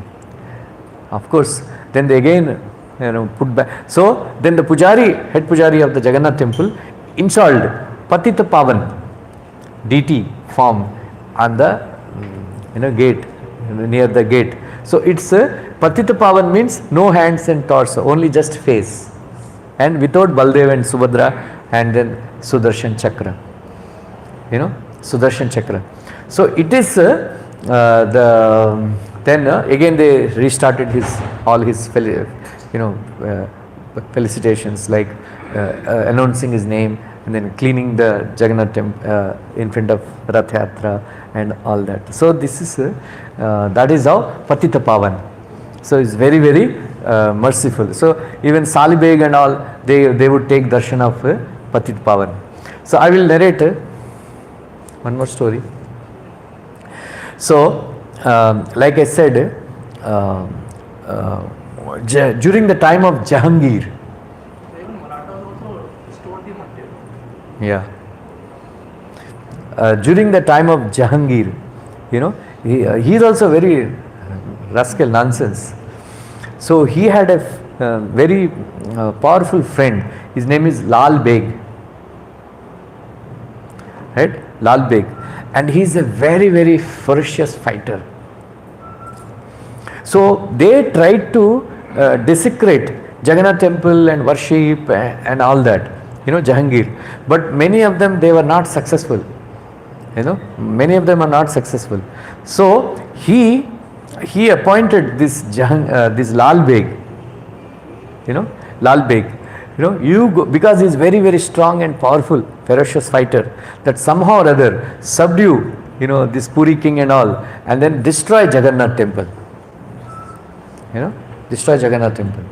Of course, then they again put back. So then the head pujari of the Jagannath temple installed Patita Pavan. deity form on the gate, near the gate. So it's Patita Pavan means no hands and torso, only just face, and without Baldev and Subhadra, and then Sudarshan Chakra, Sudarshan Chakra. So it is then again they restarted all his felicitations, like announcing his name, and then cleaning the Jagannath temple in front of Rath Yatra and all that. So this is that is how Patita Pavan. So it's very, very merciful. So even Salibeg and all, they would take darshan of Patita Pavan. So I will narrate one more story. So like I said, during the time of Jahangir, Even Marathas also restored the Mandir. yeah, during the time of Jahangir, he is also very rascal nonsense. So he had a very powerful friend. His name is Lal Beg, right? Lal Beg, and he is a very, very ferocious fighter. So they tried to desecrate Jagannath temple and worship and all that, Jahangir. But many of them, they were not successful. Many of them are not successful. So he appointed this Lal Beg, Lal Beg, you go, because he is very, very strong and powerful, ferocious fighter, that somehow or other subdue, this Puri king and all, and then destroy Jagannath temple. Destroy Jagannath temple.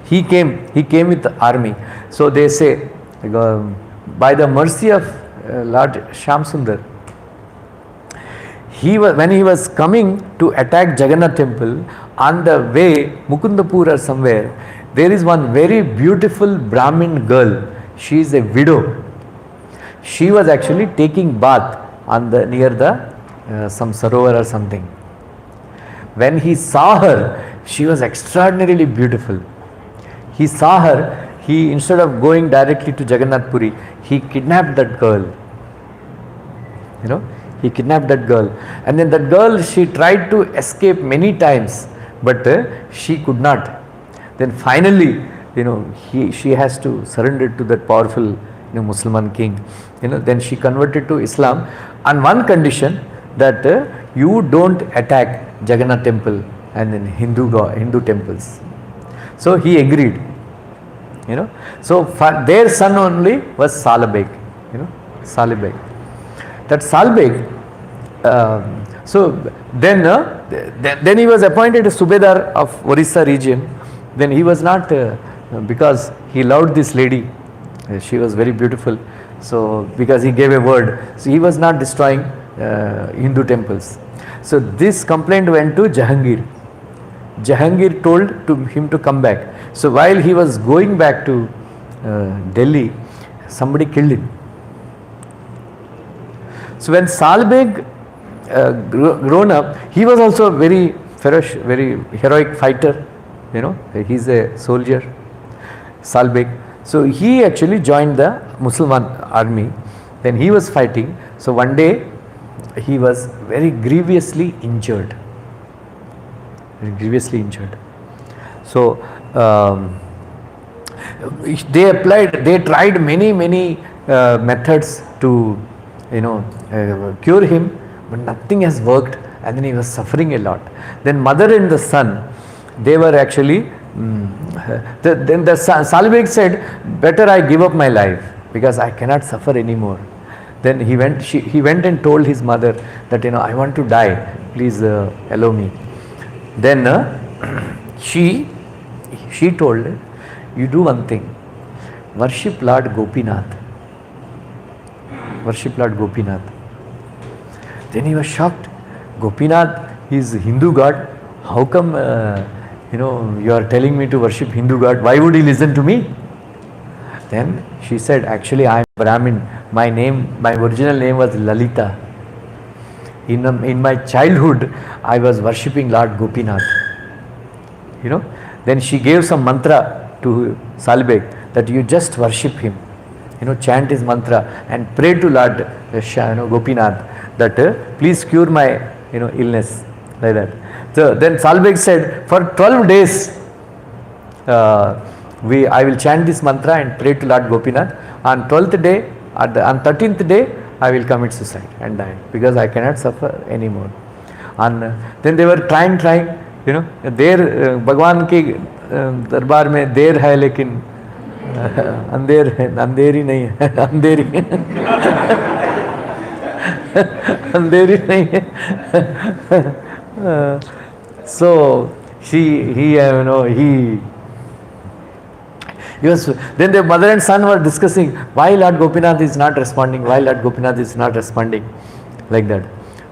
He came with the army. So they say, by the mercy of Lord Shamsundar, when he was coming to attack Jagannath temple, on the way, Mukundapur or somewhere, there is one very beautiful Brahmin girl. She is a widow. She was actually taking bath near the some sarovar or something. When he saw her, she was extraordinarily beautiful. He saw her, instead of going directly to Jagannath Puri, he kidnapped that girl. He kidnapped that girl. And then that girl, she tried to escape many times, but she could not. Then finally, she has to surrender to that powerful Muslim king. Then she converted to Islam on one condition, that you don't attack Jagannath temple and then Hindu temples. So he agreed. So their son only was Salibeg. Salibeg. That Salibeg. So then he was appointed a Subedar of Orissa region. Then he was not, because he loved this lady. She was very beautiful. So because he gave a word, so he was not destroying Hindu temples. So this complaint went to Jahangir. Jahangir told him to come back. So while he was going back to Delhi, somebody killed him. So when Salibeg grown up, he was also a very ferocious, very heroic fighter. He's a soldier, Salibeg. So he actually joined the Muslim army. Then he was fighting. So one day he was very grievously injured. So they tried many methods to cure him, but nothing has worked, and then he was suffering a lot. Then mother and the son, they were actually then the Salibeg said, better I give up my life, because I cannot suffer anymore. Then he went and told his mother that I want to die, please allow me. Then she told, you do one thing, worship Lord Gopinath. Then he was shocked. Gopinath is Hindu god. How come you are telling me to worship Hindu god? Why would he listen to me? Then she said, actually I am Brahmin. My original name was Lalita. In my childhood, I was worshipping Lord Gopinath. Then she gave some mantra to Salibeg that you just worship him. chant his mantra and pray to Lord Gopinath that please cure my illness, like that. So then Salbeg said, for 12 days I will chant this mantra and pray to Lord Gopinath. On 12th day, on 13th day, I will commit suicide and die because I cannot suffer anymore. And then they were trying, देर भगवान के दरबार में देर है लेकिन अंधेर है, अंधेरी नहीं है, अंधेरी अंधेरी नहीं है. So he was, then the mother and son were discussing why Lord Gopinath is not responding, why Lord Gopinath is not responding, like that.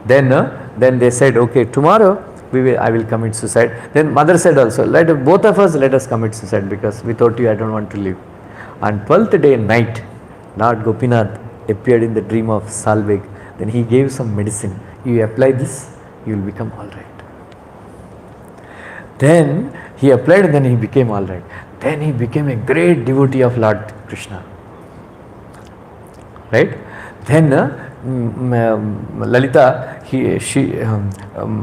Then they said, okay, tomorrow I will commit suicide. Then mother said also, both of us let us commit suicide because without you I don't want to live. On 12th day night, Lord Gopinath appeared in the dream of Salbeg. Then he gave some medicine. You apply this, you will become all right. Then he applied and then he became all right. Then he became a great devotee of Lord Krishna. Right? Then Lalita,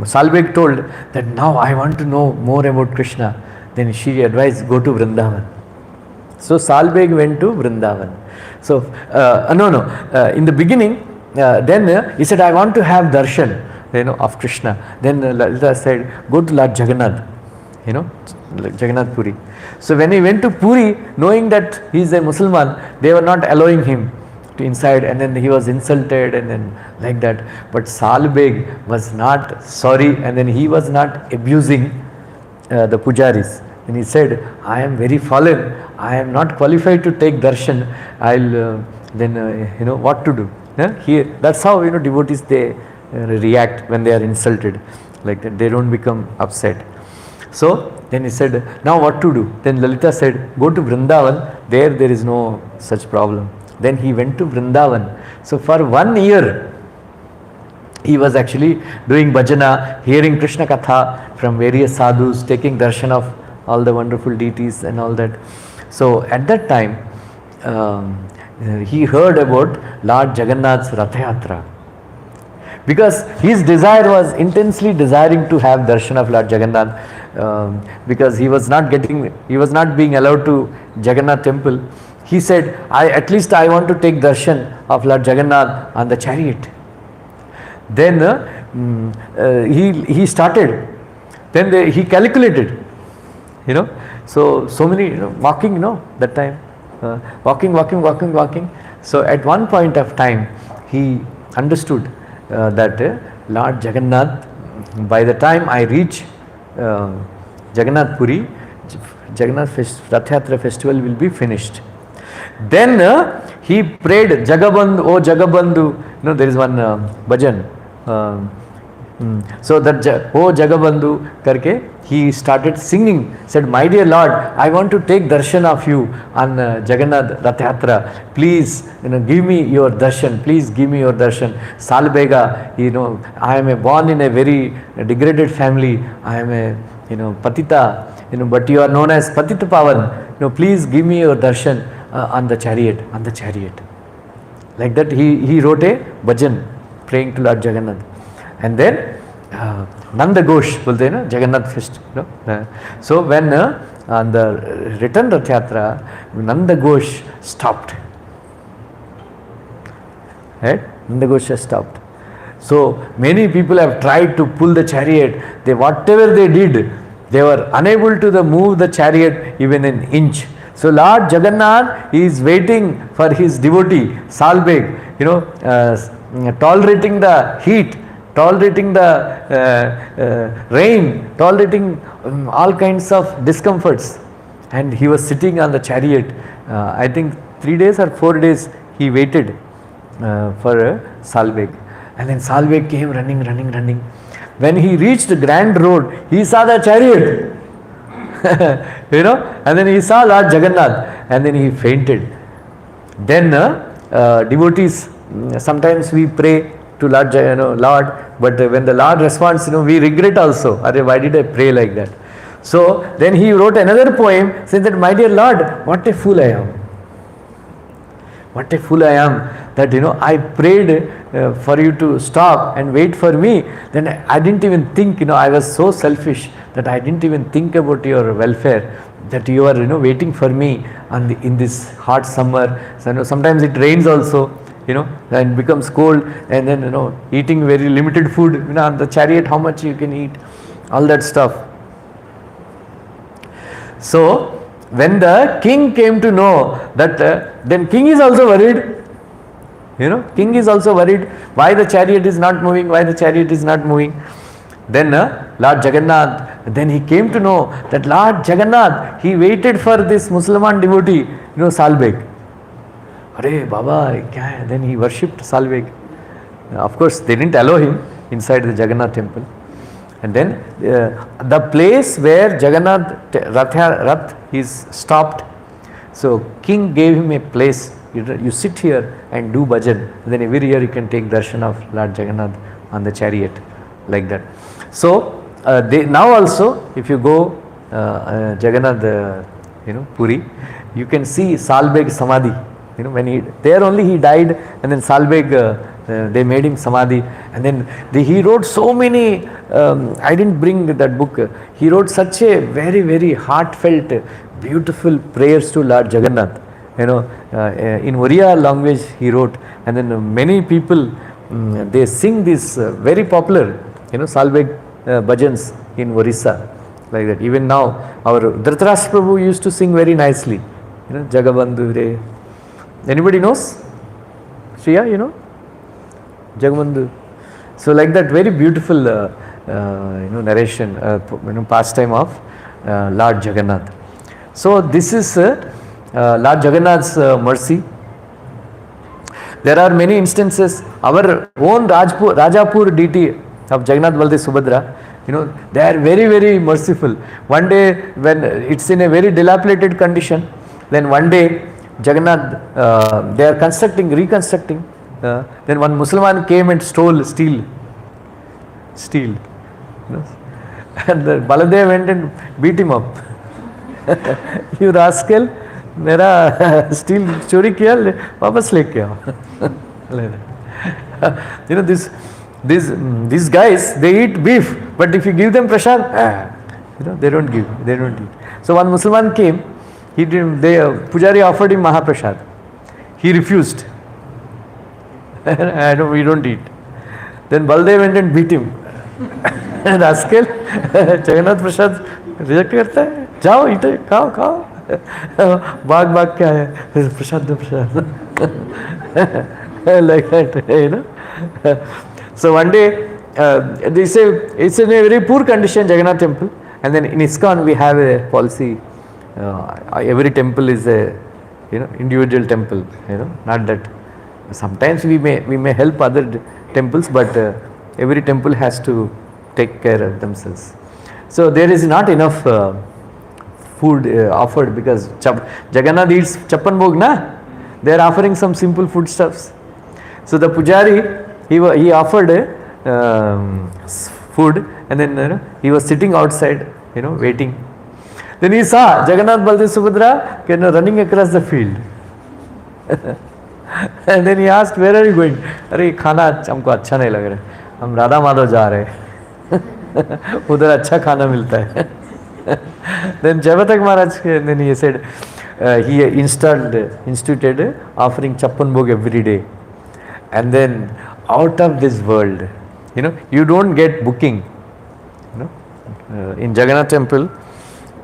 Salbeg told that now I want to know more about Krishna. Then she advised, go to Vrindavan. So Salbeg went to Vrindavan. So, in the beginning, then he said, I want to have darshan, of Krishna. Then Lalita said, go to Lord Jagannath, Jagannath Puri. So when he went to Puri, knowing that he is a Muslim, they were not allowing him to inside, and then he was insulted and then like that. But Salbeg was not sorry, and then he was not abusing the pujaris. And he said, I am very fallen, I am not qualified to take darshan, I'll what to do. That's how devotees they react when they are insulted, like that. They don't become upset. So then he said, now what to do? Then Lalita said, go to Vrindavan, there is no such problem. Then he went to Vrindavan. So for 1 year, he was actually doing bhajana, hearing Krishna Katha from various sadhus, taking darshan of all the wonderful deities and all that. So at that time, he heard about Lord Jagannath's Rath Yatra. Because his desire was intensely desiring to have darshan of Lord Jagannath, because he was not being allowed to Jagannath temple. He said, at least I want to take darshan of Lord Jagannath on the chariot. Then he started. Then he calculated, so many, walking, that time, walking. So at one point of time, he understood that Lord Jagannath, by the time I reach Jagannath Puri, Jagannath Rath Yatra festival will be finished. Then he prayed, Jagabandhu, oh Jagabandhu, there is one bhajan. So that oh Jagabandhu karke, he started singing, said, my dear Lord, I want to take darshan of you on Jagannath Rath Yatra. Please, give me your darshan. Please give me your darshan. Salbega, I am born in a very degraded family. I am a, patita, but you are known as Patita Pavan. Please give me your darshan on the chariot. Like that, he wrote a bhajan praying to Lord Jagannath. And then Nanda Ghosh bolte na Jagannath fest. So when on the return Rath Yatra, Nanda Ghosh stopped. Right? Nanda Ghosh has stopped. So many people have tried to pull the chariot. Whatever they did, they were unable to move the chariot even an inch. So Lord Jagannath is waiting for his devotee Salbeg, tolerating the heat, tolerating the rain, tolerating all kinds of discomforts. And he was sitting on the chariot. I think 3 days or 4 days he waited for Salbeg. And then Salbeg came running. When he reached the Grand Road, he saw the chariot. And then he saw Lord Jagannath, and then he fainted. Then devotees, sometimes we pray to Lord, Lord, but when the Lord responds, we regret also. Why did I pray like that? So then he wrote another poem saying that, my dear Lord, what a fool I am. what a fool I am, that I prayed for you to stop and wait for me. Then I didn't even think, I was so selfish that I didn't even think about your welfare, that you are waiting for me in this hot summer. So, sometimes it rains also, and becomes cold, and then eating very limited food, on the chariot, how much you can eat, all that stuff. So when the king came to know that, then king is also worried. King is also worried, why the chariot is not moving, why the chariot is not moving. Then Lord Jagannath, then he came to know that Lord Jagannath, he waited for this Musliman devotee, Salbeg. Arey Baba, kya hai? Then he worshipped Salbeg. Of course, they didn't allow him inside the Jagannath temple. And then the place where Jagannath Rath is stopped, so king gave him a place. You sit here and do bhajan. And then every year you can take darshan of Lord Jagannath on the chariot, like that. So now also, if you go Jagannath, Puri, you can see Salbeg Samadhi. When there only he died, and then Salbeg, they made him Samadhi, and then he wrote so many. I didn't bring that book. He wrote such a very, very heartfelt, beautiful prayers to Lord Jagannath. In Oriya language he wrote, and then many people they sing this very popular, Salbeg bhajans in Orissa, like that. Even now, our Dhritarashtra Prabhu used to sing very nicely. Jagabandhu Re. Anybody knows? Shriya, Jagabandhu. So like that, very beautiful narration, pastime of Lord Jagannath. So this is Lord Jagannath's mercy. There are many instances. Our own Rajapur deity of Jagannath Baldev Subhadra, they are very, very merciful. One day when it's in a very dilapidated condition, then one day Jagannath, they are reconstructing. Then one Musliman came and stole. And the Baladev went and beat him up. You rascal, मेरा steel चोरी किया, वापस लेके आओ. These guys, they eat beef, but if you give them prasad, they don't eat. So one Musliman came, Pujari offered him Mahaprasad. He refused. We don't eat. Then Baldev went and beat him. Rascal, Jagannath Prasad reject करता है, जाओ इटे खाओ. भाग के आया, प्रसाद like that, So one day, they say it's in a very poor condition, Jagannath temple, and then in ISKCON we have a policy. Every temple is a individual temple. Not that sometimes we may help other temples, but every temple has to take care of themselves. So there is not enough food offered, because Jagannath eats chappan bhog, na? They are offering some simple foodstuffs. So the pujari, he offered food, and then he was sitting outside, waiting. Then he saw Jagannath Baldev Subhadra running across the field. And then he asked, where are you going? अरे खाना हमको अच्छा नहीं लग रहा है, हम राधा माधव जा रहे हैं. उधर अच्छा खाना मिलता है. Then Javatak Maharaj, then he said, he instituted offering chappan bhog every day. And then out of this world, you don't get booking. In Jagannath temple,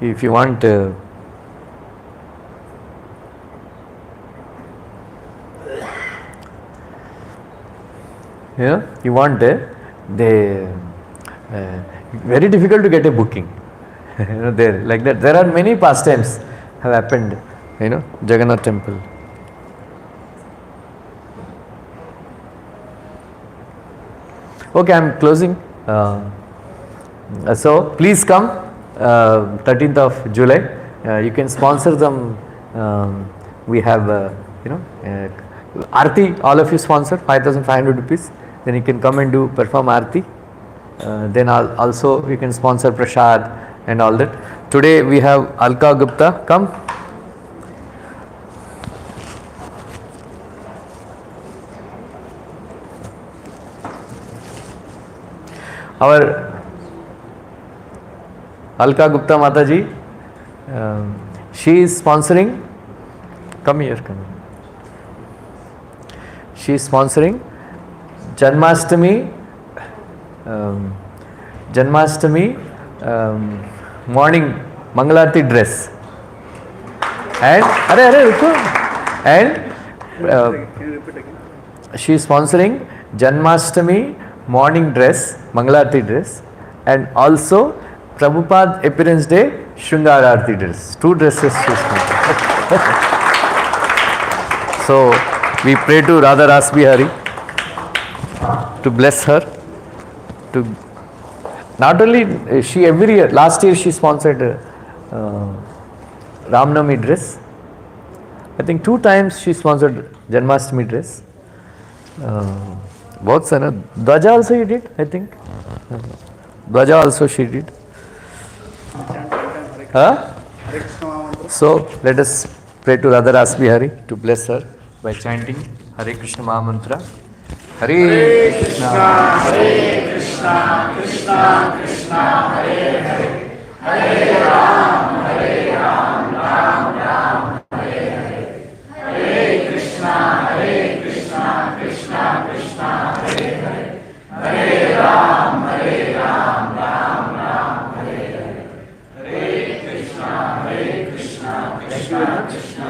if you want you want very difficult to get a booking. There, like that. There are many pastimes have happened, Jagannath temple. Okay, I am closing. So please come 13th of July. You can sponsor them. We have Aarti, all of you sponsor 5,500 rupees. Then you can come and perform Aarti. Then also you can sponsor Prasad and all that. Today we have Alka Gupta. Come. our Alka Gupta Mataji, she is sponsoring. Come here, come here. She is sponsoring Janmashtami, morning Mangalarti dress. And she is sponsoring Janmashtami morning dress, Mangalarti dress, and also Prabhupada appearance day Shringar Arti dress. 2 dresses she is sponsoring. So we pray to Radha Ras Bihari to bless her. To not only she every year, last year she sponsored Ramnami dress. I think 2 times she sponsored Janmashtami dress. Both sana. Dwaja also you did, I think. Dwaja also she did. Huh? So let us pray to Radha Ras Bihari to bless her by chanting Hare Krishna Maha Mantra. Hare Krishna, Hare Krishna, Krishna Krishna, Hare Hare, Hare Ram, Ram Ram, Hare Hare, Hare Krishna, Krishna Krishna, Hare Hare, Hare Ram, Ram Ram, Hare Hare, Hare Krishna, Krishna Krishna,